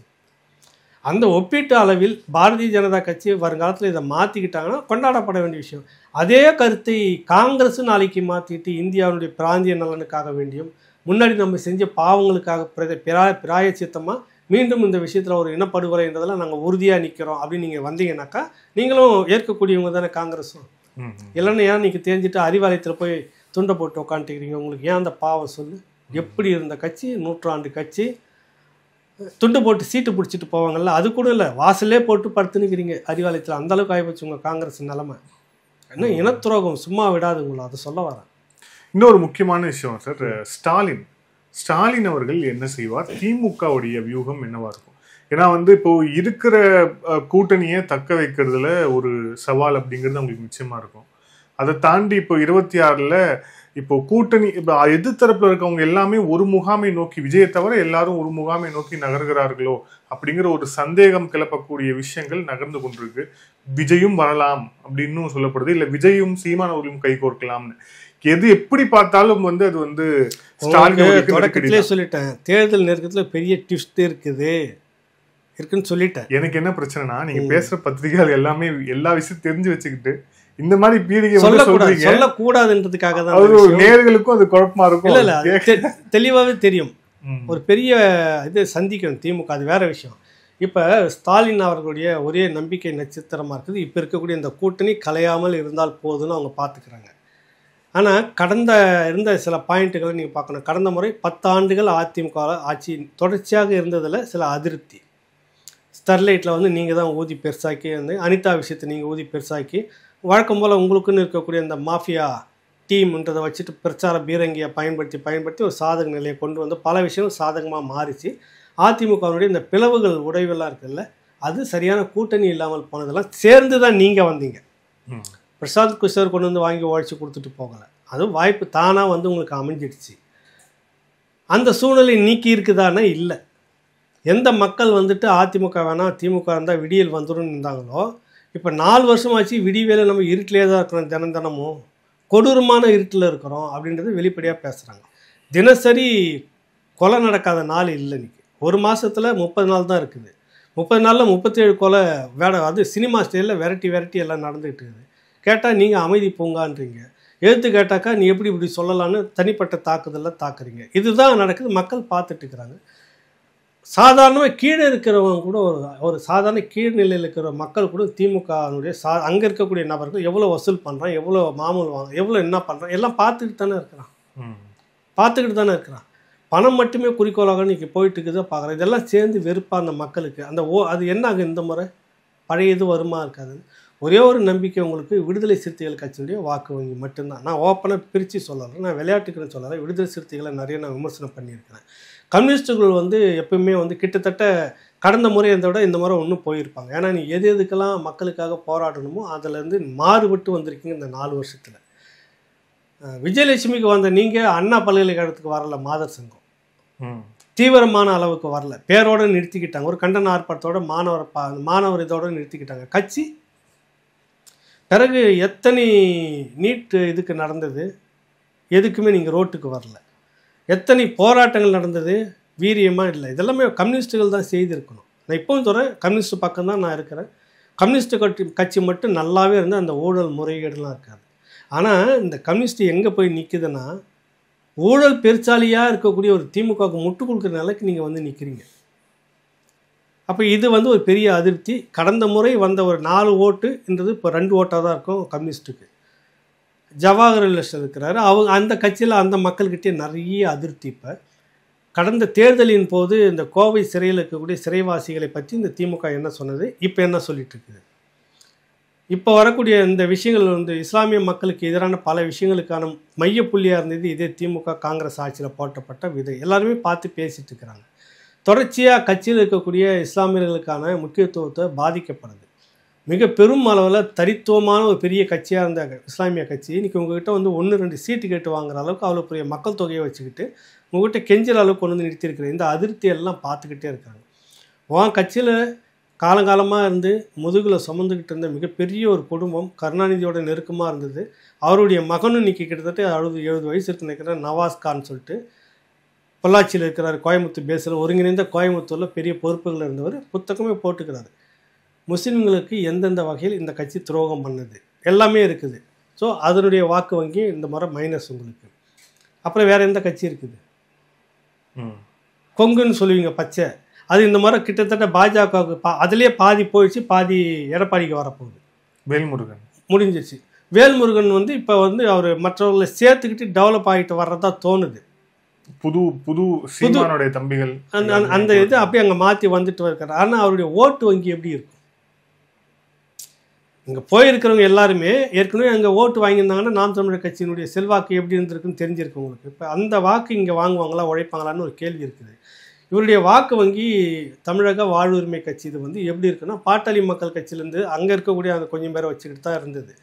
அந்த ஒப்பீட்டு அளவில் பாரதிய ஜனதா கட்சி வருங்காலத்தில் இதை மாற்றிக்கிட்டாங்கன்னா கொண்டாடப்பட வேண்டிய விஷயம். அதே கருத்தை காங்கிரஸும் நாளைக்கு மாற்றிட்டு இந்தியாவுடைய பிராந்திய நலனுக்காக வேண்டியும் முன்னாடி நம்ம செஞ்ச பாவங்களுக்காக பிராயச்சித்தமாக மீண்டும் இந்த விஷயத்தில் ஒரு இனப்படுகொலைன்றதெல்லாம் நாங்கள் உறுதியாக நிற்கிறோம் அப்படின்னு நீங்கள் வந்தீங்கன்னாக்கா நீங்களும் ஏற்கக்கூடியவங்க தானே காங்கிரஸும். இல்லைன்னா ஏன் நீங்கள் தெரிஞ்சுட்டு அறிவாலயத்தில் போய் துண்டை போட்டு உட்காந்துக்கிறீங்க? உங்களுக்கு ஏன் அந்த பாவம் சொல்லு? எப்படி இருந்த கட்சி, நூற்றாண்டு கட்சி, துண்டு போட்டு சீட்டு பிடிச்சிட்டு போவாங்கல்ல, அது கூட இல்லை, வாசலே போட்டு படுத்துனுக்கிறீங்க அறிவாலயத்தில். அந்தளவுக்கு ஆகிப்போச்சு உங்கள் காங்கிரஸ் நிலைமை. என்ன இனத்துரோகம் சும்மா விடாதுங்களோ, அதை சொல்ல வரேன். இன்னொரு முக்கியமான விஷயம் சார், ஸ்டாலின் அவர்கள் என்ன செய்வார், திமுகவுடைய வியூகம் என்னவா இருக்கும்? ஏன்னா வந்து இப்போ இருக்கிற கூட்டணியை தக்க வைக்கிறதுல ஒரு சவால் அப்படிங்கிறது அவங்களுக்கு நிச்சயமா இருக்கும். அதை தாண்டி இப்போ 26ல் இப்போ கூட்டணி இப்போ எதிர்த்தரப்புல இருக்கவங்க எல்லாமே ஒரு முகாமை நோக்கி, விஜயை தவிர எல்லாரும் ஒரு முகாமை நோக்கி நகர்கிறார்களோ அப்படிங்கிற ஒரு சந்தேகம் கிளப்பக்கூடிய விஷயங்கள் நகர்ந்து கொண்டிருக்கு. விஜயும் வரலாம் அப்படின்னு சொல்லப்படுது, இல்லை விஜயும் சீமான் அவர்களும் கை கோர்க்கலாம்னு. எது எப்படி பார்த்தாலும் வந்து அது வந்து தொடக்கத்திலே சொல்லிட்டேன், தேர்தல் நெருக்கத்தில் பெரிய ட்விஸ்ட் இருக்குன்னு சொல்லிட்டேன். எனக்கு என்ன பிரச்சனைனா, நீங்க பேசுற பத்திரிகைகள் எல்லாமே எல்லா விஷயம் தெரிஞ்சு வச்சுக்கிட்டு இந்த மாதிரி பீடிகை சொல்லக்கூடாதுன்றதுக்காக தான் நேயர்களுக்கும் அது குழப்பமா இருக்கும். இல்ல தெளிவாகவே தெரியும். ஒரு பெரிய இது சந்திக்கணும் திமுக, அது வேற விஷயம். இப்போ ஸ்டாலின் அவர்களுடைய ஒரே நம்பிக்கை நட்சத்திரமா இருக்குது இப்போ இருக்கக்கூடிய இந்த கூட்டணி கலையாமல் இருந்தால் போதுன்னு அவங்க பார்த்துக்கிறாங்க. ஆனால் கடந்த இருந்த சில பாயிண்ட்டுகளை நீங்கள் பார்க்கணும். கடந்த முறை 10 ஆண்டுகள் அதிமுக ஆட்சி தொடர்ச்சியாக இருந்ததில் சில அதிருப்தி. ஸ்டெர்லைட்டில் வந்து நீங்கள் தான் ஊதி பெருசாக்கி வந்து அனிதா விஷயத்தை நீங்கள் ஊதி பெருசாக்கி வழக்கம் போல் உங்களுக்குன்னு இருக்கக்கூடிய இந்த மாஃபியா டீம்ன்றதை வச்சுட்டு பிரச்சார பீரங்கியை பயன்படுத்தி ஒரு சாதக நிலையை கொண்டு வந்து பல விஷயங்கள் சாதகமாக மாறிச்சு. அதிமுகவுடைய இந்த பிளவுகள் உடைவெல்லாம் இருக்குல்ல, அது சரியான கூட்டணி இல்லாமல் போனதெல்லாம் சேர்ந்து தான் நீங்கள் வந்தீங்க. பிரசாந்த் கிஷோர் கொண்டு வந்து வாங்கி உழைச்சி கொடுத்துட்டு போகலை, அதுவும் வாய்ப்பு தானாக வந்து உங்களுக்கு அமைஞ்சிடுச்சு. அந்த சூழ்நிலை நீக்கி இருக்குதானா? இல்லை. எந்த மக்கள் வந்துட்டு அதிமுக வேணாம் திமுக இருந்தால் விடியல் வந்துடும் இருந்தாங்களோ, இப்போ 4 வருஷமாச்சு விடிவேலை நம்ம இருட்டிலே தான் இருக்கிறோம், தினமும் கொடூரமான இருட்டில் இருக்கிறோம் அப்படின்றது வெளிப்படையாக பேசுகிறாங்க. தினசரி கொலை நடக்காத நாள் இல்லை. இன்றைக்கி ஒரு மாதத்தில் 30 நாள் தான் இருக்குது. 30 நாளில் 37 கொலை அது சினிமா ஸ்டைலில் விரட்டி எல்லாம் நடந்துகிட்டு இருக்குது. கேட்டால் நீங்கள் அமைதி பூங்கான்றீங்க, எழுத்து கேட்டாக்கா நீ எப்படி இப்படி சொல்லலான்னு தனிப்பட்ட தாக்குதலில் தாக்குறீங்க. இதுதான் நடக்குது, மக்கள் பார்த்துட்டு இருக்கிறாங்க. சாதாரணமாக கீழே இருக்கிறவங்க கூட ஒரு சாதாரண கீழ்நிலையில் இருக்கிற மக்கள் கூட திமுகனுடைய அங்கே இருக்கக்கூடிய நபர்கள் எவ்வளோ வசூல் பண்ணுறான், எவ்வளோ மாமூல் வாங்க, எவ்வளோ என்ன பண்ணுறான் எல்லாம் பார்த்துக்கிட்டு தானே இருக்கிறான். பணம் மட்டுமே குறிக்கோளாக இன்றைக்கி போயிட்டு இருக்குது பார்க்குறேன். இதெல்லாம் சேர்ந்து வெறுப்பாக அந்த மக்களுக்கு அந்த அது என்ன ஆகும், இந்த முறை பழைய இது வருமா இருக்காது. ஒரே ஒரு நம்பிக்கை உங்களுக்கு, விடுதலை சிறுத்தைகள் கட்சியினுடைய வாக்கு வங்கி மட்டும்தான். நான் ஓப்பனாக பிரித்து சொல்லலை, நான் விளையாட்டுக்குன்னு சொல்லலை. விடுதலை சிறுத்தைகளை நிறைய நான் விமர்சனம் பண்ணியிருக்கிறேன். கம்யூனிஸ்டுகள் வந்து எப்பவுமே வந்து கிட்டத்தட்ட கடந்த முறை இருந்த விட இந்த முறை ஒன்றும் போயிருப்பாங்க. ஏன்னா நீ எதுக்கெல்லாம் மக்களுக்காக போராடணுமோ அதிலேருந்து மாறுபட்டு வந்திருக்கீங்க இந்த 4 வருஷத்தில். விஜயலட்சுமிக்கு வந்த நீங்கள் அண்ணா பல்கலைக்கழகத்துக்கு வரல, மாதர் சங்கம் தீவிரமான அளவுக்கு வரல, பேரோடு நிறுத்திக்கிட்டாங்க. ஒரு கண்டன ஆர்ப்பாட்டத்தோட மாணவர் இதோடு நிறுத்திக்கிட்டாங்க கட்சி. பிறகு எத்தனை நீட் இதுக்கு நடந்தது, எதுக்குமே நீங்கள் ரோட்டுக்கு வரல. எத்தனை போராட்டங்கள் நடந்தது, வீரியமாக இல்லை. இதெல்லாமே கம்யூனிஸ்ட்டுகள் தான் செய்திருக்கணும். நான் இப்போவும் சொல்கிறேன், கம்யூனிஸ்ட் பக்கம் தான் நான் இருக்கிறேன். கம்யூனிஸ்ட் கட்சி மட்டும் நல்லாவே இருந்தால் அந்த ஊழல் முறைகேடுலாம் இருக்காது. ஆனால் இந்த கம்யூனிஸ்ட் எங்கே போய் நிற்குதுன்னா, ஊழல் பெருச்சாலியாக இருக்கக்கூடிய ஒரு திமுகவுக்கு முட்டு கொடுக்குற நிலைக்கு நீங்கள் வந்து நிற்கிறீங்க. அப்போ இது வந்து ஒரு பெரிய அதிருப்தி. கடந்த முறை வந்த ஒரு 4 ஓட்டுன்றது இப்போ 2 ஓட்டாக தான் இருக்கும் கம்யூனிஸ்ட்டுக்கு. ஜவாஹர் இருக்கிறாரு. அவங்க அந்த கட்சியில் அந்த மக்கள்கிட்டே நிறைய அதிருப்தி. இப்போ கடந்த தேர்தலின் போது இந்த கோவை சிறையில் இருக்கக்கூடிய சிறைவாசிகளை பற்றி இந்த திமுக என்ன சொன்னது, இப்போ என்ன சொல்லிட்டு இருக்குது. இப்போ வரக்கூடிய இந்த விஷயங்கள் வந்து இஸ்லாமிய மக்களுக்கு எதிரான பல விஷயங்களுக்கான மையப்புள்ளியாக இருந்தது இதே திமுக காங்கிரஸ் ஆட்சியில் போட்டப்பட்ட விதை. எல்லாருமே பார்த்து பேசிகிட்டு இருக்கிறாங்க. தொடர்ச்சியாக கட்சியில் இருக்கக்கூடிய இஸ்லாமியர்களுக்கான முக்கியத்துவத்தை பாதிக்கப்படுது. மிக பெரும் அளவில் தனித்துவமான ஒரு பெரிய கட்சியாக இருந்த இஸ்லாமிய கட்சி இன்றைக்கி உங்கள்கிட்ட வந்து 1-2 சீட்டு கேட்டு வாங்குற அளவுக்கு அவ்வளோ பெரிய மக்கள் தொகையை வச்சுக்கிட்டு உங்கள்கிட்ட கெஞ்சுற அளவுக்கு கொண்டு வந்து நிறுத்தியிருக்கிறேன். இந்த அதிருப்தியெல்லாம் பார்த்துக்கிட்டே இருக்காங்க. உன் கட்சியில் காலங்காலமாக இருந்து முதுகில் சுமந்துக்கிட்டு இருந்த மிகப்பெரிய ஒரு குடும்பம் கருணாநிதியோட நெருக்கமாக இருந்தது. அவருடைய மகனும் இன்றைக்கி கிட்டத்தட்ட 60-70 வயசு இருக்குன்னு நினைக்கிறேன், நவாஸ் கான் சொல்லிட்டு பொள்ளாச்சியில் இருக்கிறார். கோயம்புத்தூர் பேஸில் ஒருங்கிணைந்த கோயம்புத்தூரில் பெரிய பொறுப்புகள் இருந்தவர் புத்தகமே போட்டுக்கிறார். முஸ்லீம்களுக்கு எந்தெந்த வகையில் இந்த கட்சி துரோகம் பண்ணுது எல்லாமே இருக்குது. ஸோ அதனுடைய வாக்கு வங்கி இந்த முறை மைனஸ் உங்களுக்கு. அப்புறம் வேறு எந்த கட்சி இருக்குது? கொங்குன்னு சொல்லுவீங்க பச்சை, அது இந்த முறை கிட்டத்தட்ட பாஜகவுக்கு அதுலேயே பாதி போயிடுச்சு, பாதி எடப்பாடிக்கு வரப்போகுது. வேல்முருகன் முடிஞ்சிச்சு. வேல்முருகன் வந்து இப்போ வந்து அவர் மற்றவர்களை சேர்த்துக்கிட்டு டெவலப் ஆகிட்டு வர்றதா தோணுது. புது சீமானுடைய தம்பிகள் அந்த இது அப்படியே அங்கே மாற்றி வந்துட்டு இருக்காரு. ஆனால் அவருடைய ஓட்டு வங்கி எப்படி இருக்கும்? இங்கே போயிருக்கிறவங்க எல்லாருமே ஏற்கனவே அங்கே ஓட்டு வாங்கியிருந்தாங்கன்னா நாம் தமிழர் கட்சியினுடைய செல்வாக்கு எப்படி இருந்திருக்குன்னு தெரிஞ்சிருக்கு உங்களுக்கு. இப்போ அந்த வாக்கு இங்கே வாங்குவாங்களா உழைப்பாங்களான்னு ஒரு கேள்வி இருக்குது. இவருடைய வாக்கு வங்கி தமிழக வாழ்வுரிமை கட்சி இது வந்து எப்படி இருக்குன்னா பாட்டாளி மக்கள் கட்சியிலேருந்து அங்கே இருக்கக்கூடிய அந்த கொஞ்சம் பேரை வச்சுக்கிட்டு தான் இருந்தது.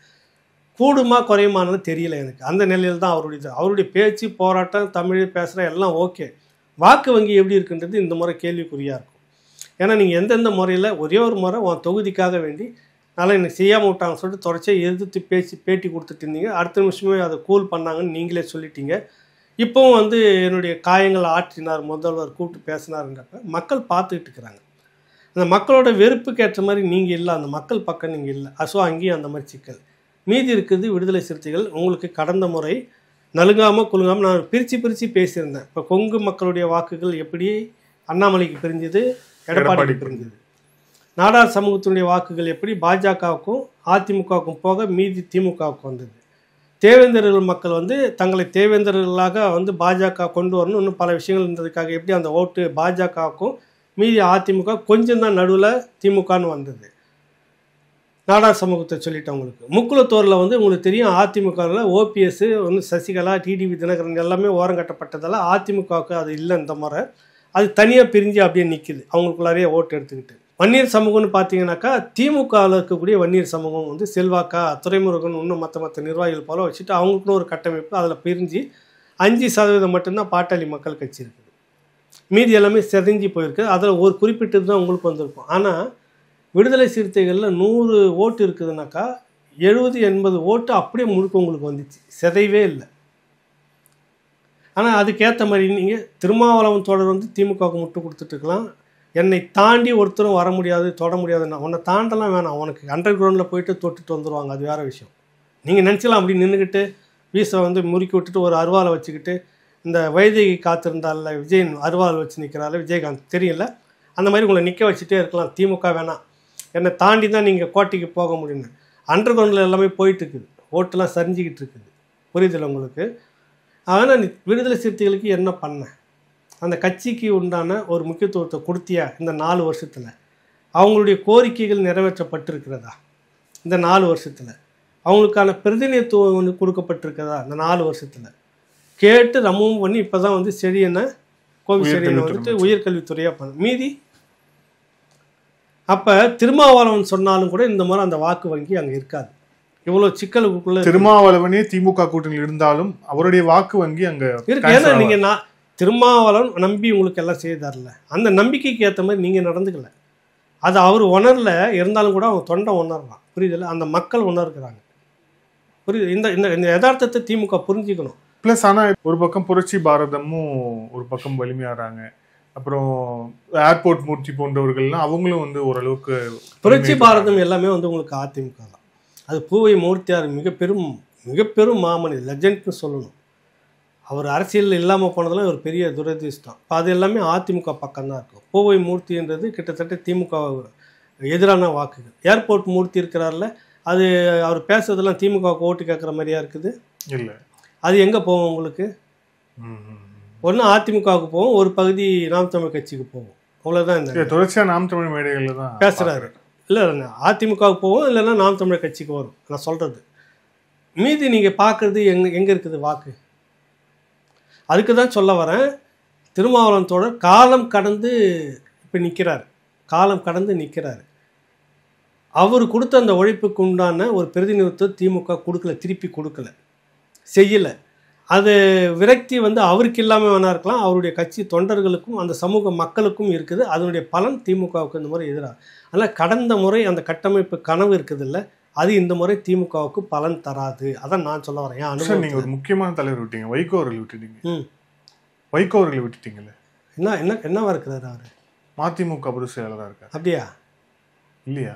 கூடுமா குறையுமானது தெரியல எனக்கு. அந்த நிலையில் தான் அவருடைய பேச்சு போராட்டம் தமிழ் பேசுகிற எல்லாம் ஓகே. வாக்கு வங்கி எப்படி இருக்குன்றது இந்த முறை கேள்விக்குறியாக இருக்கும். ஏன்னா நீங்கள் எந்தெந்த முறையில் ஒரே ஒரு முறை உன் தொகுதிக்காக வேண்டி நல்லா எனக்கு செய்யாமல் விட்டாங்கன்னு சொல்லிட்டு தொடர்ச்சியாக எதிர்த்து பேட்டி கொடுத்துட்டு இருந்தீங்க. அடுத்த நிமிஷமே அதை கூல் பண்ணாங்கன்னு நீங்களே சொல்லிட்டீங்க. இப்போவும் வந்து என்னுடைய காயங்கள் ஆற்றினார் முதல்வர் கூப்பிட்டு பேசினாருன்றப்ப மக்கள் பார்த்துக்கிட்டு இருக்கிறாங்க. அந்த மக்களோட வெறுப்புக்கு ஏற்ற மாதிரி நீங்கள் இல்லை, அந்த மக்கள் பக்கம் நீங்கள் இல்லை. ஸோ அங்கேயும் அந்த மாதிரி சிக்கல் மீதி இருக்குது. விடுதலை சிறுத்தைகள் உங்களுக்கு கடந்த முறை நலுங்காமல் குலுங்காமல் நான் பிரித்து பேசியிருந்தேன். இப்போ கொங்கு மக்களுடைய வாக்குகள் எப்படி அண்ணாமலைக்கு பிரிஞ்சுது, எடப்பாடிக்கு பிரிஞ்சுது. நாடார் சமூகத்தினுடைய வாக்குகள் எப்படி பாஜகவுக்கும் அதிமுகவுக்கும் போக மீதி திமுகவுக்கு வந்தது. தேவேந்தர்கள் மக்கள் வந்து தங்களை தேவேந்தர்களாக வந்து பாஜக கொண்டு வரணும், இன்னும் பல விஷயங்கள் இருந்ததுக்காக எப்படி அந்த ஓட்டு பாஜகவுக்கும் மீதி அதிமுக கொஞ்சம் தான் நடுவில் திமுகன்னு வந்தது. நாடார் சமூகத்தை சொல்லிட்டவங்களுக்கு முக்குளத்தோரில் வந்து உங்களுக்கு தெரியும், அதிமுகவில் ஓபிஎஸ் வந்து சசிகலா டிடிவி தினகரன் எல்லாமே ஓரம் கட்டப்பட்டதால் அதிமுகவுக்கு அது இல்லை. இந்த முறை அது தனியாக பிரிஞ்சு அப்படியே நிற்கிது, அவங்களுக்குள்ளாரையே ஓட்டு எடுத்துக்கிட்டு. வன்னியர் சமூகம்னு பார்த்தீங்கன்னாக்கா திமுகவில் இருக்கக்கூடிய வன்னியர் சமூகம் வந்து செல்வாக்கா துரைமுருகன் இன்னும் மற்ற நிர்வாகிகள் போல வச்சுட்டு அவங்களுக்குன்னு ஒரு கட்டமைப்பு அதில் பிரிஞ்சு 5% மட்டும்தான் பாட்டாளி மக்கள் கட்சி இருக்குது. மீதி எல்லாமே செதஞ்சி போயிருக்கு. அதில் ஒரு குறிப்பிட்டது தான் உங்களுக்கு வந்திருக்கும். ஆனால் விடுதலை சிறுத்தைகளில் 100 ஓட்டு இருக்குதுனாக்கா 70-80 ஓட்டு அப்படியே முழுக்க உங்களுக்கு வந்துச்சு, செதைவே இல்லை. ஆனால் அதுக்கேற்ற மாதிரி நீங்கள் திருமாவளவன் தொடர் வந்து திமுகவுக்கு முட்டு கொடுத்துட்ருக்கலாம். என்னை தாண்டி ஒருத்தரும் வர முடியாது, தொட முடியாதுன்னா உன்னை தாண்டலாம் வேணாம், உனக்கு அண்டர் கிரவுண்டில் போயிட்டு தொட்டுட்டு வந்துடுவாங்க, அது வேறு விஷயம். நீங்கள் நினச்சலாம் அப்படி நின்றுக்கிட்டு வீசை வந்து முறுக்கி விட்டுட்டு ஒரு அருவாலை வச்சுக்கிட்டு இந்த வைதேகி காத்திருந்தால விஜயன் அருவாள் வச்சு நிற்கிறாள் விஜயகாந்த் தெரியல, அந்த மாதிரி உங்களை நிற்க வச்சுட்டே இருக்கலாம். திமுக வேணாம், என்னை தாண்டி தான் நீங்கள் கோட்டைக்கு போக முடியும்னு. அண்டர் கிரவுண்டில் எல்லாமே போயிட்டுருக்குது, ஓட்டெல்லாம் சரிஞ்சிக்கிட்டு இருக்குது, புரியுதில்லை உங்களுக்கு. ஆனால் நீ விடுதலை சிறுத்தைகளுக்கு என்ன பண்ண, அந்த கட்சிக்கு உண்டான ஒரு முக்கியத்துவத்தை கொடுத்தியா இந்த 4 வருஷத்தில்? அவங்களுடைய கோரிக்கைகள் நிறைவேற்றப்பட்டிருக்கிறதா இந்த 4 வருஷத்தில்? அவங்களுக்கான பிரதிநிதித்துவம் ஒன்று கொடுக்கப்பட்டிருக்கிறதா இந்த 4 வருஷத்தில்? கேட்டு ரம்மவும் பண்ணி இப்போ தான் வந்து செழியனை கோவில் செழியனை வந்துட்டு உயர்கல்வித்துறையாக பண்ண மீதி. அப்போ திருமாவளவன் சொன்னாலும் கூட இந்த மாதிரி அந்த வாக்கு வங்கி அங்கே இருக்காது. இவ்வளோ சிக்கலுக்குள்ள திருமாவளவனே திமுக கூட்டணியில் இருந்தாலும் அவருடைய வாக்கு வங்கி அங்கே இருக்கு. ஏன்னா நீங்கள் திருமாவளவன் நம்பி உங்களுக்கு எல்லாம் செய்தார்ல, அந்த நம்பிக்கைக்கு ஏற்ற மாதிரி நீங்கள் நடந்துக்கல. அது அவர் உணரல, இருந்தாலும் கூட அவங்க தொண்டை உணர்றான், புரியுதில்ல? அந்த மக்கள் உணர்கிறாங்க, புரியுது? இந்த யதார்த்தத்தை திமுக புரிஞ்சுக்கணும். ப்ளஸ் ஆனால் ஒரு பக்கம் புரட்சி பாரதமும் ஒரு பக்கம் வலிமையாகிறாங்க. அப்புறம் ஏர்போர்ட் மூர்த்தி போன்றவர்கள்லாம் அவங்களும் வந்து ஓரளவுக்கு புரட்சி பாரதம் எல்லாமே வந்து உங்களுக்கு அதிமுக தான். அது பூவை மூர்த்தியார் மிக பெரும் மாமனி லெஜண்ட்னு சொல்லணும். அவர் அரசியல் இல்லாமல் போனதெல்லாம் ஒரு பெரிய துரதிர்ஷ்டம். இப்போ அது எல்லாமே அதிமுக பக்கம்தான் இருக்கும். பூவை மூர்த்தின்றது கிட்டத்தட்ட திமுக எதிரான வாக்குகள். ஏர்போர்ட் மூர்த்தி இருக்கிறாரில்ல, அது அவர் பேசுறதெல்லாம் திமுகவுக்கு ஓட்டு கேட்குற மாதிரியா இருக்குது? இல்லை. அது எங்கே போவோம் உங்களுக்கு? ஒன்று அதிமுகவுக்கு போவோம், ஒரு பகுதி நாம் தமிழ் கட்சிக்கு போவோம், அவ்வளோதான். இந்த தொடர்ச்சியாக நாம் தமிழ் மேடைகளில் தான் பேசுகிறாரு. இல்லை அதிமுகவுக்கு போவோம், இல்லைன்னா நாம் தமிழ் கட்சிக்கு வரும். நான் சொல்கிறது மீதி நீங்கள் பார்க்குறது எங்கே இருக்குது வாக்கு? அதுக்கு தான் சொல்ல வரேன். திருமாவளவன் தோழர் காலம் கடந்து இப்போ நிற்கிறார், காலம் கடந்து நிற்கிறார். அவர் கொடுத்த அந்த உழைப்புக்கு உண்டான ஒரு பிரதிநிதித்துவம் திமுக கொடுக்கல, திருப்பி கொடுக்கல, செய்யலை. அது விரக்தி அவருக்கு இல்லாமல் வேணா இருக்கலாம், அவருடைய கட்சி தொண்டர்களுக்கும் அந்த சமூக மக்களுக்கும் இருக்குது. அதனுடைய பலன் திமுகவுக்கு இந்த முறை எதிராக. அதனால் கடந்த முறை அந்த கட்டமைப்பு கனவு இருக்குது இல்லை, அது இந்த முறை திமுகவுக்கு பலன் தராது. அதான் நான் சொல்ல வரேன். அனுபவம். நீங்கள் ஒரு முக்கியமான தலைவர் விட்டீங்க, வைகோ அவர்கள் விட்டுட்டீங்க. வைகோ அவர்களை விட்டுட்டீங்கல்ல, என்னவா இருக்கிறாரு அவர்? மதிமுக பொதுச் செயலாளராக இருக்கார். அப்படியா? இல்லையா?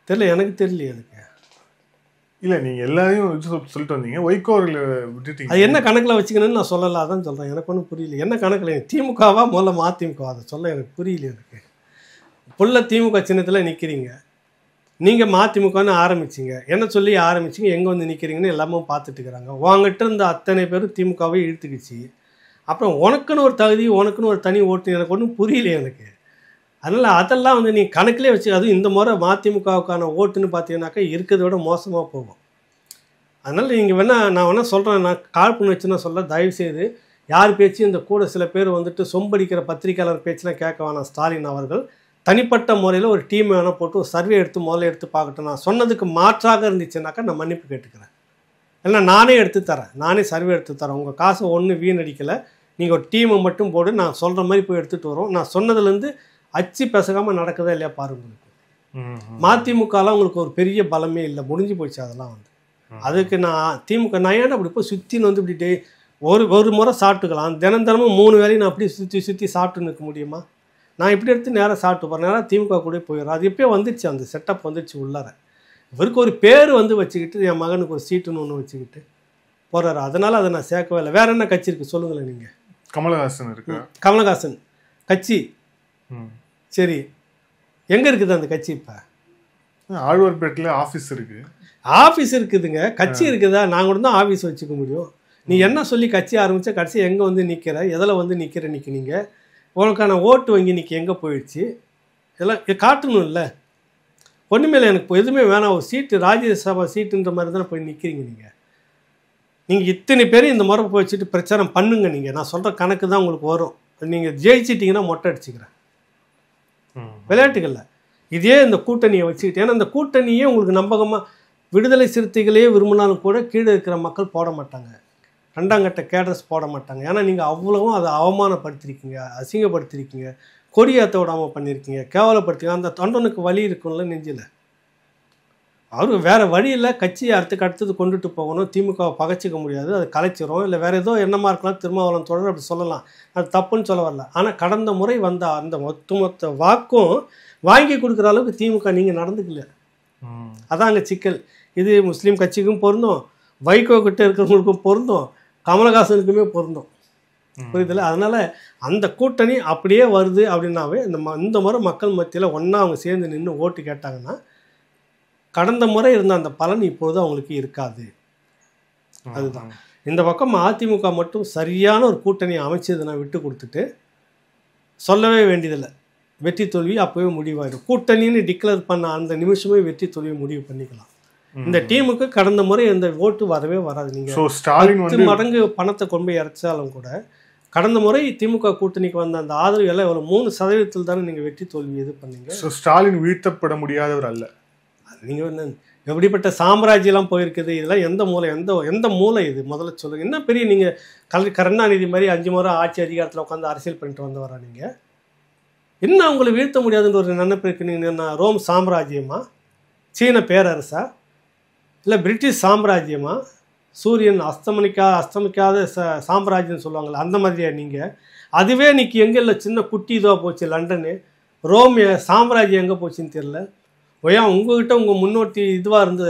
தெரியல, எனக்கு தெரியலையே. அதுக்கு இல்லை, நீங்கள் எல்லாரையும் சொல்லிட்டு வந்தீங்க, வைகோ அவர்களை விட்டுட்டீங்க. அது என்ன கணக்கில் வச்சுக்கணும்னு நான் சொல்லலை, அதான் சொல்கிறேன். எனக்கு ஒன்றும் புரியல. என்ன கணக்கில்? திமுகவா முதல்ல மதிமுக? அதை சொல்ல எனக்கு புரியல. எனக்கு புள்ள திமுக சின்னத்தில் நிற்கிறீங்க, நீங்கள் மதிமுகன்னு ஆரம்பிச்சிங்க, என்ன சொல்லி ஆரம்பிச்சிங்க, எங்கே வந்து நிற்கிறீங்கன்னு எல்லாமே பார்த்துட்டு இருக்கிறாங்க. உங்ககிட்ட இருந்த அத்தனை பேரும் திமுகவே இழுத்துக்கிச்சு. அப்புறம் உனக்குன்னு ஒரு தகுதி, உனக்குன்னு ஒரு தனி ஓட்டு, எனக்கு ஒன்றும் புரியல எனக்கு. அதனால் அதெல்லாம் நீ கணக்கிலே வச்சு, அதுவும் இந்த முறை மதிமுகவுக்கான ஓட்டுன்னு பார்த்தீங்கன்னாக்கா இருக்கிறத விட மோசமாக போகும். அதனால் நீங்கள் நான் வேணால் சொல்கிறேன், நான் காழ்ப்புணர்ச்சி வச்சுன்னா சொல்ல, தயவுசெய்து யார் பேச்சு இந்த கூட சில பேர் சொம்படிக்கிற பத்திரிகையாளர் பேச்சுலாம் கேட்க வேணாம். ஸ்டாலின் அவர்கள் தனிப்பட்ட முறையில் ஒரு டீம் வேணால் போட்டு ஒரு சர்வே முதல்ல எடுத்து பார்க்கட்டும். நான் சொன்னதுக்கு மாற்றாக இருந்துச்சுன்னாக்கா நான் மன்னிப்பு கேட்டுக்கிறேன். இல்லை நானே எடுத்து தரேன், நானே சர்வே எடுத்து தரேன். உங்கள் காசை ஒன்றும் வீணடிக்கலை, நீங்கள் ஒரு டீமை மட்டும் போட்டு நான் சொல்கிற மாதிரி போய் எடுத்துகிட்டு வரோம். நான் சொன்னதுலேருந்து அச்சு பேசகாமல் நடக்குதா இல்லையா பாருங்க. மதிமுகலாம் உங்களுக்கு ஒரு பெரிய பலமே இல்லை, முடிஞ்சு போச்சு அதெல்லாம். அதுக்கு நான் திமுக நான் ஏன்னா அப்படி போய் சுற்றின்னு இப்படி ஒரு முறை சாப்பிட்டுக்கலாம். தினமும் 3 வேலையும் நான் அப்படி சுற்றி சாப்பிட்டு நிற்க முடியுமா? நான் இப்படி எடுத்து நேராக சாப்பிட்டு போகிறேன், நேராக திமுக கூட போயிடுறேன். அது எப்போயோ வந்துடுச்சு, அந்த செட்டப் வந்துடுச்சு உள்ளார. இவருக்கு ஒரு பேர் வச்சுக்கிட்டு, என் மகனுக்கு ஒரு சீட்டுன்னு ஒன்று வச்சுக்கிட்டு போகிறாரு. அதனால் அதை நான் சேர்க்கவே இல்லை. வேறு என்ன கட்சி இருக்குது சொல்லுங்களேன் நீங்கள்? கமலஹாசன் இருக்கு. கமலஹாசன் கட்சி சரி, எங்கே இருக்குது அந்த கட்சி? இப்போ ஆழ்வார்பேட்டில் ஆஃபீஸ் இருக்குது. ஆஃபீஸ் இருக்குதுங்க, கட்சி இருக்குதா? நான் கூட தான் ஆஃபீஸ் வச்சுக்க முடியும். நீ என்ன சொல்லி கட்சி ஆரம்பித்தா கட்சி எங்கே நிற்கிற, எதில் நிற்கிற நீங்கள்? உனக்கான ஓட்டு வங்கி இன்றைக்கி எங்கே போயிடுச்சு? இதெல்லாம் காட்டணும் இல்லை? ஒன்றுமே இல்லை, எனக்கு எதுவுமே வேணாம். ஒரு சீட்டு, ராஜ்யசபா சீட்டுன்ற மாதிரி தானே போய் நிற்கிறீங்க நீங்கள் இத்தனை பேரும் இந்த முறை போய் வச்சுட்டு பிரச்சாரம் பண்ணுங்க. நீங்கள் நான் சொல்கிற கணக்கு தான் உங்களுக்கு வரும். நீங்கள் ஜெயிச்சிட்டிங்கன்னா மொட்டை அடிச்சுக்கிறேன். விளையாட்டுகளில் இதே இந்த கூட்டணியை வச்சுக்கிட்டு, ஏன்னா இந்த கூட்டணியே உங்களுக்கு நம்பகமாக விடுதலை சிறுத்தைகளே விரும்பினாலும் கூட கீழே இருக்கிற மக்கள் போட மாட்டாங்க, 2ஆம் கட்ட கேடர்ஸ் போட மாட்டாங்க. ஏன்னா நீங்கள் அவ்வளவும் அதை அவமானப்படுத்திருக்கீங்க, அசிங்கப்படுத்திருக்கீங்க, கொடியேற்ற விடாமல் பண்ணியிருக்கீங்க, கேவலப்படுத்திங்க. அந்த தொண்டனுக்கு வழி இருக்கும்ல நெஞ்சில். அவருக்கு வேறு வழியில் கட்சியை அடுத்தது கொண்டுட்டு போகணும். திமுகவை பகைச்சிக்க முடியாது, அது கலைச்சிரும். இல்லை வேறு ஏதோ என்னமா இருக்கலாம், திருமாவளவன் தொடர் அப்படி சொல்லலாம், அது தப்புன்னு சொல்ல வரல. ஆனால் கடந்த முறை வந்த அந்த ஒட்டுமொத்த வாக்கும் வாங்கி கொடுக்குற அளவுக்கு திமுக நீங்கள் நடந்துக்கல. அதான் அங்கே சிக்கல். இது முஸ்லீம் கட்சிக்கும் பொருந்தும், வைகோ கிட்ட இருக்கிறவங்களுக்கும் பொருந்தும், கமலஹாசனுக்குமே பொருந்தும். புரியுதில்ல? அதனால் அந்த கூட்டணி அப்படியே வருது அப்படின்னாவே இந்த முறை மக்கள் மத்தியில் ஒன்றா அவங்க சேர்ந்து நின்று ஓட்டு கேட்டாங்கன்னா கடந்த முறை இருந்த அந்த பலன் இப்போது அவங்களுக்கு இருக்காது. அதுதான். இந்த பக்கம் அதிமுக மட்டும் சரியான ஒரு கூட்டணி அமைச்சது நான் விட்டு கொடுத்துட்டு சொல்லவே வேண்டியதில்லை. வெற்றி தோல்வி அப்போவே முடிவாயிடும். கூட்டணின்னு டிக்ளேர் பண்ண அந்த நிமிஷமே வெற்றி தோல்வியை முடிவு பண்ணிக்கலாம். இந்த டீமுக்கு கடந்த முறை இந்த ஓட்டு வரவே வராது. நீங்கள் 10 மடங்கு பணத்தை கொண்டு போய் இறைச்சாலும் கூட கடந்த முறை திமுக கூட்டணிக்கு வந்த அந்த ஆதரவு எல்லாம் எவ்வளோ 3% தானே நீங்கள் வெற்றி தோல்வி இது பண்ணீங்க. ஸ்டாலின் வீழ்த்தப்பட முடியாதவர் அல்ல. நீங்கள் எப்படிப்பட்ட சாம்ராஜ்யெல்லாம் போயிருக்குது, இதெல்லாம் எந்த மூளை இது முதல்ல சொல்லுங்கள். என்ன பெரிய நீங்கள் கருணாநிதி மாதிரி 5 முறை ஆட்சி அதிகாரத்தில் உட்காந்து அரசியல் பண்ணிட்டு வந்தவரா நீங்கள்? என்ன உங்களை வீழ்த்த முடியாதுன்ற ஒரு நினைப்பு இருக்கு? நீங்கள் ரோம் சாம்ராஜ்யமா, சீன பேரரசா, இல்லை பிரிட்டிஷ் சாம்ராஜ்யமா, சூரியன் அஸ்தமிக்காத சாம்ராஜ்யம்னு சொல்லுவாங்கள்ல அந்த மாதிரியா நீங்கள்? அதுவே இன்றைக்கி எங்கே இல்லை, சின்ன குட்டி இதுவாக போச்சு. லண்டனு ரோம் சாம்ராஜ்யம் எங்கே போச்சுன்னு தெரியல. ஒய்யா உங்கள்கிட்ட உங்கள் முன்னோட்டி இதுவாக இருந்த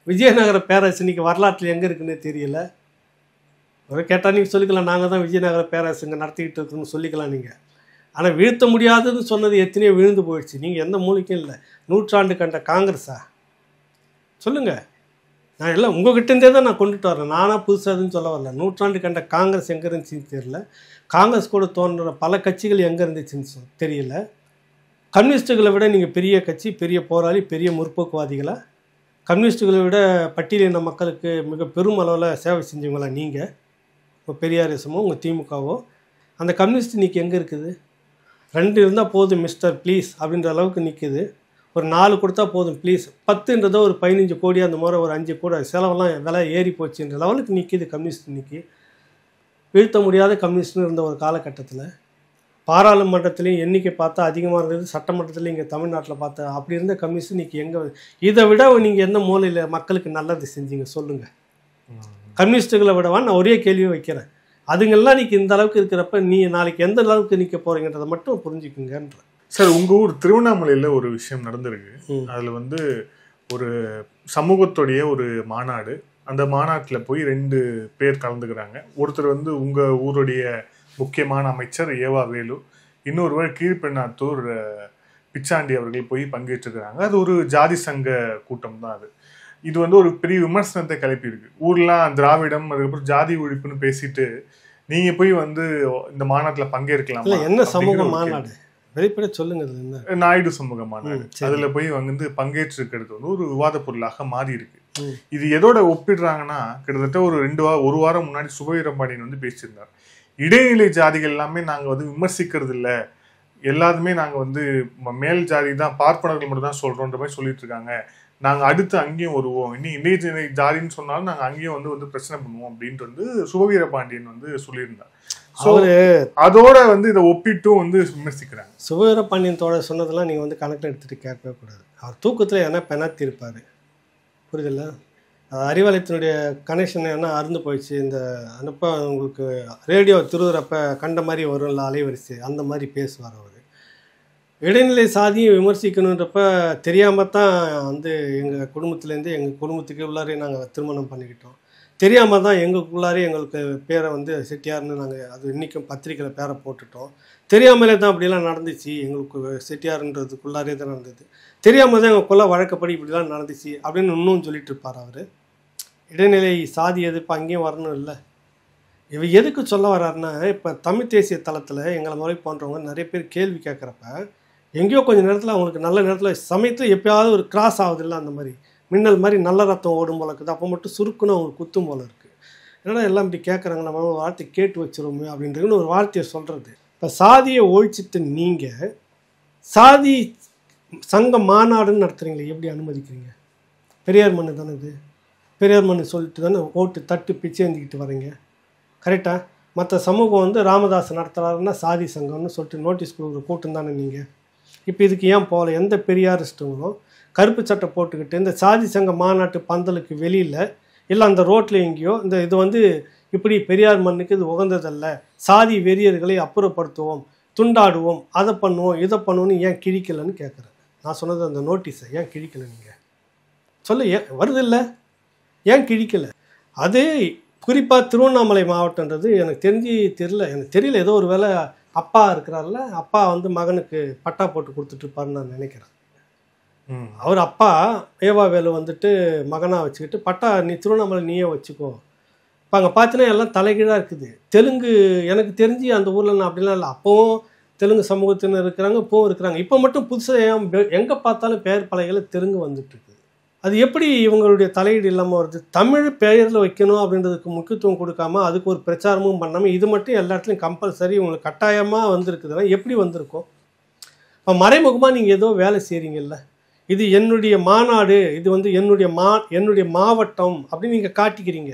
விஜயநகர பேரரசு இன்றைக்கி வரலாற்றில் எங்கே இருக்குன்னு தெரியல. ஒரு கேட்டால் நீங்கள் சொல்லிக்கலாம், நாங்கள் தான் விஜயநகர பேரரசு இங்கே நடத்திக்கிட்டு இருக்கோன்னு சொல்லிக்கலாம் நீங்கள். ஆனால் வீழ்த்த முடியாதுன்னு சொன்னது எத்தனையோ விழுந்து போயிடுச்சு. நீங்கள் எந்த மூலிக்கும் இல்லை. 100 ஆண்டு கண்ட காங்கிரஸா? சொல்லுங்கள். நான் எல்லாம் உங்ககிட்டேருந்தே தான் நான் கொண்டுட்டு வரேன். நானாக புதுசாக எதுவும் சொல்ல வரல. நூற்றாண்டு கண்ட காங்கிரஸ் எங்கே இருந்துச்சுன்னு தெரியல. காங்கிரஸ் கூட தோன்ற பல கட்சிகள் எங்கே இருந்துச்சுன்னு தெரியல. கம்யூனிஸ்ட்டுகளை விட நீங்கள் பெரிய கட்சி, பெரிய போராளி, பெரிய முற்போக்குவாதிகளாக, கம்யூனிஸ்ட்டுகளை விட பட்டியலின மக்களுக்கு மிக பெரும் அளவில் சேவை செஞ்சவங்களா நீங்கள்? உங்கள் பெரியாரிசமோ உங்கள் திமுகவோ? அந்த கம்யூனிஸ்ட் இன்றைக்கி எங்கே இருக்குது? 2 இருந்தால் போதும் மிஸ்டர் ப்ளீஸ் அப்படின்ற அளவுக்கு நிற்குது. ஒரு 4 கொடுத்தா போதும் ப்ளீஸ், 10ன்றதோ ஒரு 15 கோடி, அந்த மாதிரி ஒரு 5 கோடி செலவெல்லாம் விலை ஏறி போச்சுன்ற லெவலுக்கு நிற்கிது கம்யூனிஸ்ட். இன்றைக்கி வீழ்த்த முடியாத கம்யூனிஸ்ட்னு இருந்த ஒரு காலகட்டத்தில் பாராளுமன்றத்துலேயும் எண்ணிக்கை பார்த்தா அதிகமாக இருந்தது, சட்டமன்றத்துலேயும் இங்கே தமிழ்நாட்டில் பார்த்தா அப்படி இருந்த கம்யூனிஸ்ட் இன்றைக்கி எங்கே? இதை விட நீங்கள் எந்த மூலையில் மக்களுக்கு நல்லது செஞ்சீங்க சொல்லுங்கள்? கம்யூனிஸ்ட்டுகளை விடவா? நான் ஒரே கேள்வியை வைக்கிறேன். அதுங்கெல்லாம் இன்றைக்கி இந்த அளவுக்கு இருக்கிறப்ப நீ நாளைக்கு எந்த அளவுக்கு நிற்க போகிறீங்கன்றதை மட்டும் புரிஞ்சுக்குங்கன்ற. சார், உங்கள் ஊர் திருவண்ணாமலையில் ஒரு விஷயம் நடந்திருக்கு. அதில் வந்து ஒரு சமூகத்துடைய ஒரு மாநாடு. அந்த மாநாட்டில் போய் 2 பேர் கலந்துக்கிறாங்க. ஒருத்தர் வந்து உங்கள் ஊருடைய முக்கியமான அமைச்சர் ஏவா வேலு, இன்னொருவர் கீழ்பெண்ணாத்தூர் பிச்சாண்டி அவர்கள் போய் பங்கேற்றுக்கிறாங்க. அது ஒரு ஜாதி சங்க கூட்டம் தான். இது வந்து ஒரு பெரிய விமர்சனத்தை கிளப்பியிருக்கு. ஊர்லாம் திராவிடம், அதுக்கப்புறம் ஜாதி ஒழிப்புன்னு பேசிட்டு நீங்க போய் வந்து இந்த மாநாட்டில் பங்கேற்கலாம். என்ன சமூக மாநாடு வெளிப்பட சொல்லுங்க. நாயுடு சமூக மாநாடு. அதுல போய் வந்து பங்கேற்றிருக்கிறது வந்து ஒரு விவாத பொருளாக மாறி இருக்கு. இது எதோட ஒப்பிடுறாங்கன்னா, கிட்டத்தட்ட ஒரு வாரம் முன்னாடி சுபவீரபாண்டியன் வந்து பேசியிருந்தார். இடைநிலை ஜாதிகள் எல்லாமே நாங்க வந்து விமர்சிக்கிறது இல்லை, எல்லாருமே நாங்க வந்து மேல் ஜாதி தான், பார்ப்பனர்கள் மட்டும் தான் சொல்றோன்ற மாதிரி சொல்லிட்டு இருக்காங்க. நாங்க அடுத்து அங்கேயும் வருவோம், இன்னும் இடைநிலை ஜாதின்னு சொன்னாலும் நாங்க அங்கேயும் வந்து பிரச்சனை பண்ணுவோம் அப்படின்ட்டு வந்து சுபவீரபாண்டியன் வந்து சொல்லியிருந்தார். அதோட வந்து இதை ஒப்பிட்டும் வந்து விமர்சிக்கிறாங்க. சுபவீரபாண்டியன் தோட சொன்னதெல்லாம் நீங்க வந்து கணக்கில் எடுத்துட்டு கேட்கவே கூடாது. அவர் தூக்கத்துல என்ன பெனாத்தி இருப்பாரு, புரியுதுல்ல? அறிவாலயத்தினுடைய கனெக்ஷன் என்ன அறுந்து போயிடுச்சு. இந்த அனுப்ப உங்களுக்கு ரேடியோ திருவுறப்ப கண்ட மாதிரி வரும்ல அலைவரிசை, அந்த மாதிரி பேசுவார் அவர். இடைநிலை சாதியை விமர்சிக்கணுன்றப்ப தெரியாமல் தான் வந்து எங்கள் குடும்பத்துலேருந்து எங்கள் குடும்பத்துக்கு உள்ளாரே நாங்கள் திருமணம் பண்ணிக்கிட்டோம். தெரியாமல் தான் எங்களுக்குள்ளாரே எங்களுக்கு பேரை வந்து செட்டியார்னு நாங்கள் அது இன்றைக்கும் பத்திரிக்கையில் பேரை போட்டுட்டோம். தெரியாமலே தான் அப்படிலாம் நடந்துச்சு, எங்களுக்கு செட்டியார்ன்றதுக்குள்ளாரே தான் நடந்தது. தெரியாமல் தான் எங்களுக்குள்ள வழக்கப்படி இப்படிலாம் நடந்துச்சு அப்படின்னு இன்னும் சொல்லிட்டு இருப்பார் அவர். இடைநிலை சாதி எதிர்ப்பு அங்கேயும் வரணும் இல்லை. இவ எதுக்கு சொல்ல வர்றாருன்னா, இப்போ தமிழ் தேசிய தளத்தில் எங்களை முறை போன்றவங்க நிறைய பேர் கேள்வி கேட்குறப்ப எங்கேயோ கொஞ்சம் நேரத்தில் அவங்களுக்கு நல்ல நேரத்தில் சமயத்தில் எப்போயாவது ஒரு கிராஸ் ஆகுதில்ல, அந்த மாதிரி மின்னல் மாதிரி நல்ல ரத்தம் ஓடும் போல இருக்குது. அப்போ மட்டும் சுருக்குன்னு அவங்களுக்கு குத்தும் போல இருக்குது. ஏன்னா எல்லாம் இப்படி கேட்குறாங்க, நம்ம ஒரு வார்த்தை கேட்டு வச்சிருவோமே அப்படின்றதுன்னு ஒரு வார்த்தையை சொல்கிறது. இப்போ சாதியை ஒழிச்சிட்டு நீங்கள் சாதி சங்க மாநாடுன்னு நடத்துகிறீங்களே, எப்படி அனுமதிக்கிறீங்க? பெரியார் மண்ணு தானே இது, பெரியார் மண்ணு சொல்லிட்டு தானே ஓட்டு தட்டு பிச்சை எழுந்திக்கிட்டு வரீங்க, கரெக்டாக? மற்ற சமூகம் வந்து ராமதாஸ் நடத்துகிறாருன்னா சாதி சங்கம்னு சொல்லிட்டு நோட்டீஸ் கொடுக்குற கூட்டம் தானே நீங்கள். இப்போ இதுக்கு ஏன் போகல? எந்த பெரியாரிஸ்ட்டுங்களும் கருப்பு சட்டை போட்டுக்கிட்டு இந்த சாதி சங்க மாநாட்டு பந்தலுக்கு வெளியில் இல்லை அந்த ரோட்டில் எங்கேயோ இது வந்து இப்படி பெரியார் மண்ணுக்கு இது உகந்ததல்ல, சாதி வெறியர்களை அப்புறப்படுத்துவோம், துண்டாடுவோம், அதை பண்ணுவோம், இதை பண்ணுவோன்னு ஏன் கிழிக்கலைன்னு கேட்குறேன். நான் சொன்னது அந்த நோட்டீஸை ஏன் கிழிக்கலை நீங்கள் சொல்ல? ஏன் வருது இல்லை, ஏன் கிழிக்கலை? அது குறிப்பாக திருவண்ணாமலை மாவட்டன்றது எனக்கு தெரியல. ஏதோ ஒரு வேளை அப்பா இருக்கிறார்ல, அப்பா வந்து மகனுக்கு பட்டா போட்டு கொடுத்துட்ருப்பாருன்னு நான் நினைக்கிறேன். அவர் அப்பா ஏவா வேலு வந்துட்டு மகனாக வச்சுக்கிட்டு பட்டா நீ திருவண்ணாமலை நீயே வச்சுக்கோ. இப்போ அங்கே பார்த்தீங்கன்னா எல்லாம் தலைகீழாக இருக்குது. தெலுங்கு எனக்கு தெரிஞ்சு அந்த ஊரில் நான் அப்படிலாம் இல்லை. அப்போவும் தெலுங்கு சமூகத்தினர் இருக்கிறாங்க, இப்போவும் இருக்கிறாங்க. இப்போ மட்டும் புதுசாக எங்கே பார்த்தாலும் பெயர் பலகையில் தெலுங்கு வந்துட்டுருக்கு. அது எப்படி இவங்களுடைய தலையீடு இல்லாமல் வருது? தமிழ் பெயரில் வைக்கணும் அப்படின்றதுக்கு முக்கியத்துவம் கொடுக்காம அதுக்கு ஒரு பிரச்சாரமும் பண்ணாமல் இது மட்டும் எல்லா இடத்துலையும் கம்பல்சரி உங்களுக்கு கட்டாயமாக வந்திருக்குதுன்னா எப்படி வந்திருக்கும்? இப்போ மறைமுகமாக நீங்கள் ஏதோ வேலை செய்கிறீங்கல்ல, இது என்னுடைய மாநாடு, இது வந்து என்னுடைய மாவட்டம் அப்படின்னு நீங்கள் காட்டிக்கிறீங்க.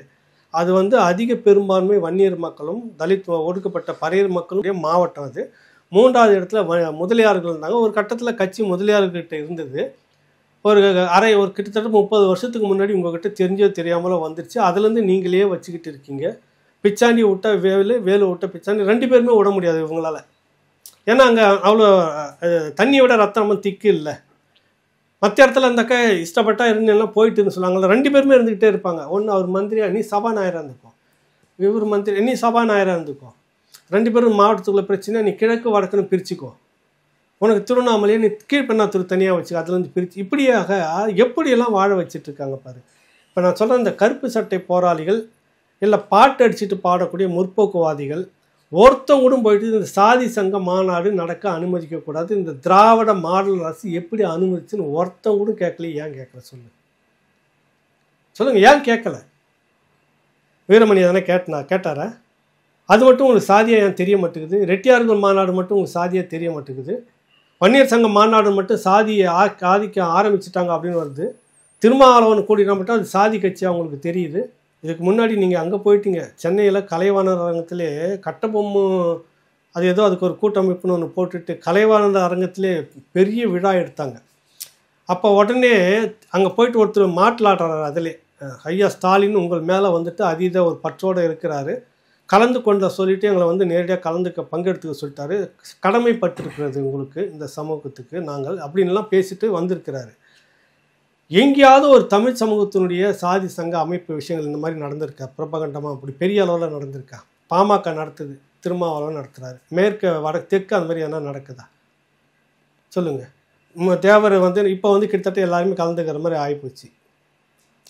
அது வந்து அதிக பெரும்பான்மை வன்னியர் மக்களும் தலித் ஒடுக்கப்பட்ட பறையர் மக்களுடைய மாவட்டம். அது 3வது இடத்துல முதலியார்கள் இருந்தாங்க. ஒரு கட்டத்தில் கட்சி முதலியார்கிட்ட இருந்தது. ஒரு கிட்டத்தட்ட 30 வருஷத்துக்கு முன்னாடி உங்கள்கிட்ட தெரிஞ்சோ தெரியாமலோ வந்துருச்சு. அதுலேருந்து நீங்களே வச்சுக்கிட்டு இருக்கீங்க. பிச்சாண்டி விட்டா வேலு விட்ட பிச்சாண்டி 2 பேருமே விட முடியாது இவங்களால. ஏன்னா அங்கே அவ்வளோ தண்ணியை விட ரத்தம் திக்கு இல்லை. மற்ற இடத்துல அந்தக்கா இஷ்டப்பட்டா இருந்தெல்லாம் போயிட்டுன்னு சொல்லுவாங்கள்ல, 2 பேருமே இருந்துக்கிட்டே இருப்பாங்க. ஒன்று அவர் மந்திரியா, நீ சபாநாயகராக இருந்துக்கும், இவர் மந்திரி, நீ சபாநாயகராக இருந்துக்கும். 2 பேரும் மாவட்டத்துக்குள்ள பிரச்சனை, நீ கிழக்கு வடக்குன்னு பிரிச்சுக்கோ. உனக்கு திருவண்ணாமலையை நீ கீழ்பெண்ணாத்தூர் தனியாக வச்சு அதுலேருந்து பிரித்து இப்படியாக எப்படியெல்லாம் வாழ வச்சிட்ருக்காங்க பாரு. இப்போ நான் சொல்கிற இந்த கருப்பு சட்டை போராளிகள் இல்லை பாட்டு அடிச்சுட்டு பாடக்கூடிய முற்போக்குவாதிகள் ஒருத்தம் கூட போயிட்டு இந்த சாதி சங்க மாநாடு நடக்க அனுமதிக்கக்கூடாது, இந்த திராவிட மாடல் அரசு எப்படி அனுமதிச்சுன்னு ஒருத்தம் கூட கேட்கல. ஏன் கேட்கல சொல்லுங்கள், ஏன் கேட்கல? வீரமணி எதனா கேட்டாரா? அது மட்டும் உங்களுக்கு சாதியாக ஏன் தெரிய மாட்டேங்குது? ரெட்டியார்கள் மாநாடு மட்டும் உங்களுக்கு சாதியாக தெரிய மாட்டேங்குது? வன்னியர் சங்க மாநாடு மட்டும் சாதியை ஆதிக்க ஆரம்பிச்சிட்டாங்க அப்படின்னு வருது. திருமாவளவன் கூடினா மட்டும் அது சாதி கட்சி அவங்களுக்கு தெரியுது. இதுக்கு முன்னாடி நீங்கள் அங்கே போயிட்டீங்க, சென்னையில் கலைவாணர் அரங்கத்திலே கட்டபொம்மு அது ஏதோ அதுக்கு ஒரு கூட்டமைப்புன்னு ஒன்று போட்டுட்டு கலைவாணர் அரங்கத்திலே பெரிய விழா எடுத்தாங்க. அப்போ உடனே அங்கே போயிட்டு ஒருத்தர் மாட்டலாடுறாரு. அதிலே ஐயா ஸ்டாலின் உங்கள் மேலே வந்துட்டு அதீத ஒரு பற்றோடு இருக்கிறாரு, கலந்து கொண்ட சொல்லிவிட்டு எங்களை வந்து நேரடியாக பங்கெடுத்துக்க சொல்லிட்டாரு, கடமைப்பட்டிருக்கிறது உங்களுக்கு இந்த சமூகத்துக்கு நாங்கள் அப்படின்லாம் பேசிட்டு வந்திருக்கிறாரு. எங்கேயாவது ஒரு தமிழ் சமூகத்தினுடைய சாதி சங்க அமைப்பு விஷயங்கள் இந்த மாதிரி நடந்திருக்கா? பிரபகண்டமாக அப்படி பெரிய அளவில் நடந்திருக்கா? பாமக நடத்துது, திருமாவளவன் நடத்துகிறாரு, மேற்கு தெற்கு அந்த மாதிரி எதனா நடக்குதா சொல்லுங்கள். தேவர் வந்து இப்போ வந்து கிட்டத்தட்ட எல்லாருமே கலந்துக்கிற மாதிரி ஆகிப்போச்சு.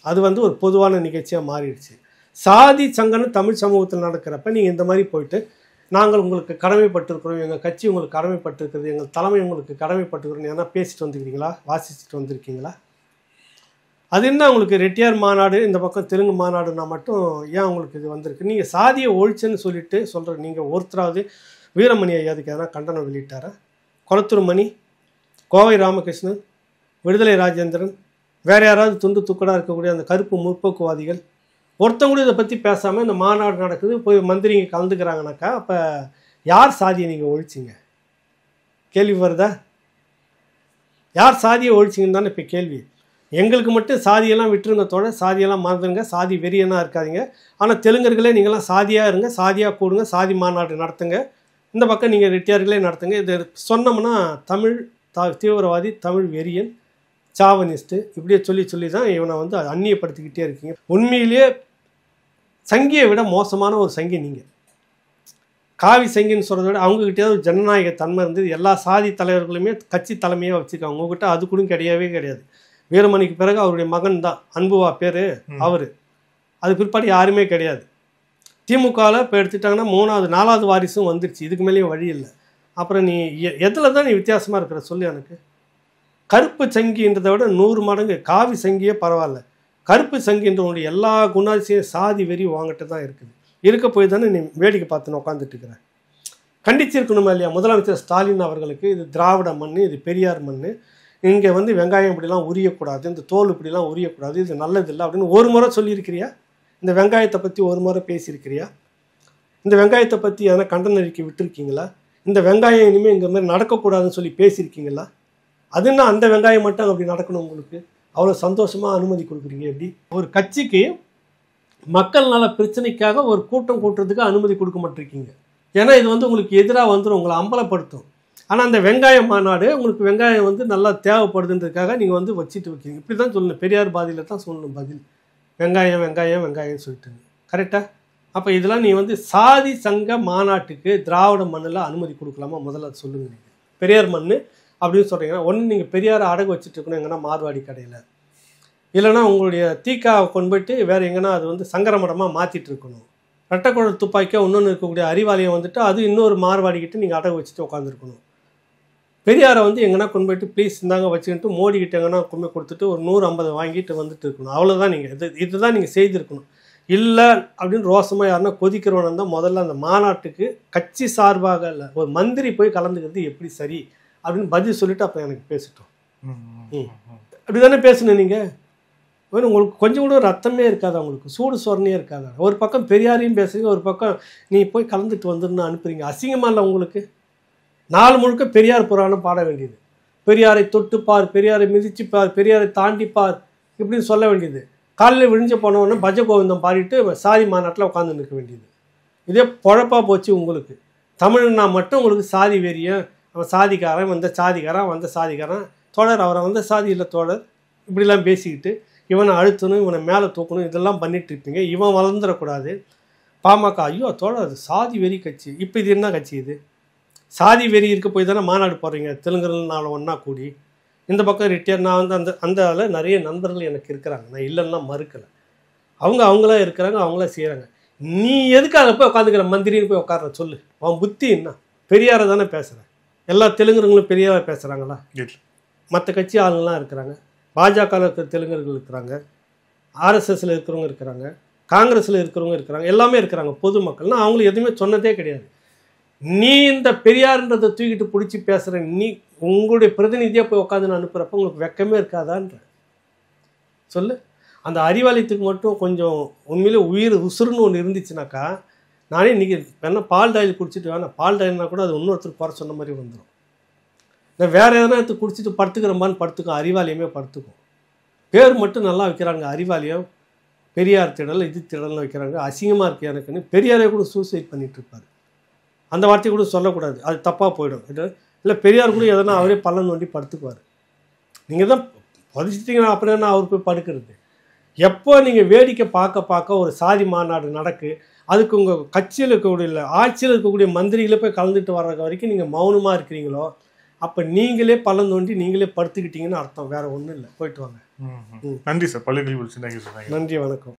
அது வந்து ஒரு பொதுவான நிகழ்ச்சியாக மாறிடுச்சு. சாதி சங்கன்னு தமிழ் சமூகத்தில் நடக்கிறப்ப நீங்கள் இந்த மாதிரி போயிட்டு நாங்கள் உங்களுக்கு கடமைப்பட்டிருக்கிறோம், எங்கள் கட்சி உங்களுக்கு கடமைப்பட்டிருக்கிறது, எங்கள் தலைமை உங்களுக்கு கடமைப்பட்டிருக்கிறோம் ஏன்னா பேசிட்டு வந்துருக்கீங்களா? வாசிச்சுட்டு வந்திருக்கீங்களா? அது என்ன உங்களுக்கு ரெட்டியார் மாநாடு இந்த பக்கம் தெலுங்கு மாநாடுனா மட்டும் ஏன் உங்களுக்கு இது வந்திருக்கு? நீங்கள் சாதியை ஒழிச்சுன்னு சொல்லிட்டு சொல்கிற நீங்கள் ஒருத்தராவது வீரமணி ஐயா அதுக்கு எதனா கண்டனம் வெளியிட்டாரா? கொளத்தூர் மணி, கோவை ராமகிருஷ்ணன், விடுதலை ராஜேந்திரன், வேறு யாராவது துண்டு துக்கடாக இருக்கக்கூடிய அந்த கருப்பு முற்போக்குவாதிகள் ஒருத்தவங்க கூட இதை பற்றி பேசாமல் இந்த மாநாடு நடக்குது, போய் மந்திரிங்க கலந்துக்கிறாங்கனாக்கா அப்போ யார் சாதியை நீங்கள் ஒழிச்சிங்க? கேள்வி வருதா? யார் சாதியை ஒழிச்சிங்கன்னு தானே இப்போ கேள்வி. எங்களுக்கு மட்டும் சாதியெல்லாம் விட்டுருங்க தோழர், சாதியெல்லாம் மறந்துடுங்க, சாதி வெறியெல்லாம் இருக்காதிங்க. ஆனால் தெலுங்கர்களே நீங்களாம் சாதியாக இருங்க, சாதியாக கூடுங்க, சாதி மாநாடு நடத்துங்க, இந்த பக்கம் நீங்கள் ரெட்டியார்களே நடத்துங்க. இது சொன்னோம்னா தமிழ் தீவிரவாதி, தமிழ் வெறியன், சாவனிஸ்ட்டு இப்படியே சொல்லி தான் இவனை வந்து அந்நியப்படுத்திக்கிட்டே இருக்கீங்க. உண்மையிலேயே சங்கியை விட மோசமான ஒரு சங்கி நீங்கள். காவி சங்கின்னு சொல்கிறத விட அவங்ககிட்ட ஒரு ஜனநாயக தன்மை இருந்தது. எல்லா சாதி தலைவர்களுமே கட்சி தலைமையாக வச்சுருக்காங்க. உங்ககிட்ட அது கூட கிடையாது. வீரமணிக்கு பிறகு அவருடைய மகன் தான் அன்புவா பேர் அவர், அது பிற்பாடு யாருமே கிடையாது. திமுகவில் இப்போ எடுத்துட்டாங்கன்னா 3வது 4வது வாரிசும் வந்துடுச்சு, இதுக்கு மேலேயும் வழி இல்லை. அப்புறம் நீ எதில் தான் நீ வித்தியாசமாக இருக்கிற சொல்லு எனக்கு. கருப்பு சங்கின்றதை விட 100 மடங்கு காவி சங்கியே பரவாயில்ல. கருப்பு சங்கின்றவனுடைய எல்லா குணாதிசயம் சாதி வெறி வாங்கிட்டு தான் இருக்க போய் தானே நீ வேடிக்கை பார்த்துன்னு உட்காந்துட்டு இருக்கிற. கண்டிச்சிருக்கணுமா இல்லையா முதலமைச்சர் ஸ்டாலின் அவர்களுக்கு? இது திராவிட மண், இது பெரியார் மண், இங்கே வந்து வெங்காயம் இப்படிலாம் உரியக்கூடாது, இந்த தோல் இப்படிலாம் உரியக்கூடாது, இது நல்லதில்லை அப்படின்னு ஒரு முறை சொல்லியிருக்கிறியா? இந்த வெங்காயத்தை பற்றி ஒரு முறை பேசியிருக்கிறியா? இந்த வெங்காயத்தை பற்றி எதனா கண்டன அறிக்கை விட்டுருக்கீங்களா? இந்த வெங்காயம் இனிமேல் இங்கே மாதிரி நடக்கக்கூடாதுன்னு சொல்லி பேசியிருக்கீங்களா? அதுன்னா அந்த வெங்காயம் மட்டும் அப்படி நடக்கணும் உங்களுக்கு அவ்வளோ சந்தோஷமாக அனுமதி கொடுக்குறீங்க? எப்படி ஒரு கட்சிக்கு மக்கள் நல பிரச்சனைக்காக ஒரு கூட்டம் கூட்டுறதுக்கு அனுமதி கொடுக்க மாட்டிருக்கீங்க? ஏன்னா இது வந்து உங்களுக்கு எதிராக வந்துடும், உங்களை அம்பலப்படுத்தும். ஆனால் அந்த வெங்காய மாநாடு உங்களுக்கு வெங்காயம் வந்து நல்லா தேவைப்படுதுன்றதுக்காக நீங்கள் வந்து வச்சுட்டு வைக்கிறீங்க. இப்படி தான் சொல்லணும், பெரியார் பாதியில் தான் சொல்லணும் பதில். வெங்காயம் சொல்லிட்டு கரெக்டாக. அப்போ இதெல்லாம் நீ வந்து சாதி சங்க மாநாட்டுக்கு திராவிட மண்ணில் அனுமதி கொடுக்கலாமா? முதல்ல சொல்லுங்கள். நீங்கள் பெரியார் மண் அப்படின்னு சொல்கிறீங்கன்னா ஒன்று நீங்கள் பெரியாரை அடகு வச்சுட்டு இருக்கணும் எங்கன்னா மார்வாடி கடையில், இல்லைனா உங்களுடைய தீக்காவை கொண்டு போயிட்டு வேறு எங்கன்னா அது வந்து சங்கரமடமாக மாற்றிட்டு இருக்கணும். ரெட்டைக்குழல் துப்பாக்கியாக இன்னொன்று இருக்கக்கூடிய அறிவாலயம் வந்துட்டு அது இன்னொரு மார்வாடிக்கிட்டு நீங்கள் அடகு வச்சுட்டு உட்காந்துருக்கணும். பெரியாரை வந்து எங்கன்னா கொண்டு போயிட்டு ப்ளீஸ் இந்தாங்க வச்சுக்கிட்டு மோடிக்கிட்ட எங்கன்னா கொண்டு போய் கொடுத்துட்டு ஒரு 150 வாங்கிட்டு வந்துட்டு இருக்கணும். அவ்வளோதான். நீங்கள் இதுதான் நீங்கள் செய்திருக்கணும். இல்லை அப்படின்னு ரோசமாக யாருன்னா கொதிக்கிறவன் தான் முதல்ல அந்த மாநாட்டுக்கு கட்சி சார்பாக இல்லை ஒரு மந்திரி போய் கலந்துக்கிறது எப்படி சரி அப்படின்னு பதில் சொல்லிவிட்டு அப்போ எனக்கு பேசிட்டோம். அப்படி தானே பேசணும் நீங்கள். உங்களுக்கு கொஞ்சம் கூட ரத்தமே இருக்காது, அவங்களுக்கு சூடு சொரணையே இருக்காது. ஒரு பக்கம் பெரியாரையும் பேசுறீங்க, ஒரு பக்கம் நீ போய் கலந்துட்டு வந்துன்னு அனுப்புறீங்க. அசிங்கமாக இல்லை உங்களுக்கு? நாள் முழுக்க பெரியார் புராணம் பாட வேண்டியது, பெரியாரை தொட்டுப்பார், பெரியாரை மிதிச்சுப்பார், பெரியாரை தாண்டிப்பார் இப்படின்னு சொல்ல வேண்டியது. காலையில் விழிஞ்ச போனவொடனே பஜ கோவிந்தம் பாடிட்டு சாதி மாநாட்டில் உட்காந்து நிற்க வேண்டியது. இதே பொழப்பாக போச்சு உங்களுக்கு. தமிழ்னா மட்டும் உங்களுக்கு சாதி வெறியன், அவன் சாதிக்காரன், வந்த சாதிக்காரன், வந்த சாதிக்காரன், தோழர் அவரை வந்த சாதி இல்லை தோழர் இப்படிலாம் பேசிக்கிட்டு இவனை அழுத்தணும், இவனை மேலே தூக்கணும், இதெல்லாம் பண்ணிட்டு இருப்பீங்க. இவன் வளர்ந்துடக்கூடாது. பாமக ஐயோ தோழர் அது சாதி வெறி கட்சி. இப்போ இது என்ன கட்சி? இது சாதி வெறி இருக்க போய் தானே மாநாடு போடுறீங்க. தெலுங்குனால ஒன்றா கூடி இந்த பக்கம் ரிட்டையர். நான் வந்து அந்த அதில் நிறைய நண்பர்கள் எனக்கு இருக்கிறாங்க, நான் இல்லைன்னா மறுக்கலை. அவங்களா இருக்கிறாங்க, அவங்களா செய்கிறாங்க. நீ எதுக்காக போய் உட்காந்துக்கிற மந்திரின்னு போய் உட்கார சொல்லு. அவன் புத்தி என்ன? பெரியாரை தானே பேசுகிறேன். எல்லா தெலுங்குங்களும் பெரியாரை பேசுகிறாங்களா? மற்ற கட்சி ஆளுங்கள்லாம் இருக்கிறாங்க, பாஜகவில் இருக்கிற தெலுங்கர்கள் இருக்கிறாங்க, ஆர்எஸ்எஸ்ல இருக்கிறவங்க இருக்கிறாங்க, காங்கிரஸில் இருக்கிறவங்க இருக்கிறாங்க, எல்லாமே இருக்கிறாங்க பொதுமக்கள்னா. அவங்களுக்கு எதுவுமே சொன்னதே கிடையாது. நீ இந்த பெரியார்ன்றதை தூக்கிட்டு பிடிச்சி பேசுகிற நீ உங்களுடைய பிரதிநிதியாக போய் உட்காந்து நான் அனுப்புகிறப்ப உங்களுக்கு வெக்கமே இருக்காதான்ற சொல்லு. அந்த அறிவாலயத்துக்கு மட்டும் கொஞ்சம் உண்மையிலே உசுறுன்னு ஒன்று இருந்துச்சுனாக்கா, நானே இன்றைக்கி வேணா பால் டாயில் குடிச்சிட்டு வேணாம், பால் டாயில்னா கூட அது இன்னொருத்தர் குறை சொன்ன மாதிரி வந்துடும். நான் வேறு எதனா எடுத்து குடிச்சிட்டு படுத்துக்கிற மாதிரி படுத்துக்கும், அறிவாலயமே படுத்துக்கும். பேர் மட்டும் நல்லா வைக்கிறாங்க, அறிவாலயம் பெரியார் திடல் இது திடல்னு வைக்கிறாங்க. அசிங்கமாக இருக்குது எனக்குன்னு. பெரியாரே கூட சூசைட் பண்ணிகிட்டு இருப்பார். அந்த வார்த்தையை கூட சொல்லக்கூடாது, அது தப்பாக போயிடும். இல்லை பெரியார் கூட எதனா அவரே பள்ளம் நோண்டி படுத்துக்குவார். நீங்கள் தான் பதிச்சிட்டிங்கன்னா அப்புறம் என்ன அவர் போய் படுக்கிறது? எப்போ நீங்கள் வேடிக்கை பார்க்க ஒரு சாதி மாநாடு நடக்கு, அதுக்கு உங்கள் கட்சியில் இருக்கக்கூடிய இல்லை ஆட்சியில் இருக்கக்கூடிய மந்திரிகளை போய் கலந்துட்டு வர்ற வரைக்கும் நீங்கள் மௌனமாக இருக்கிறீங்களோ, அப்போ நீங்களே பள்ளம் தோண்டி நீங்களே படுத்துக்கிட்டீங்கன்னு அர்த்தம், வேற ஒன்றும் இல்லை. போயிட்டு வாங்க. நன்றி சார். பள்ளிகள் நன்றி, வணக்கம்.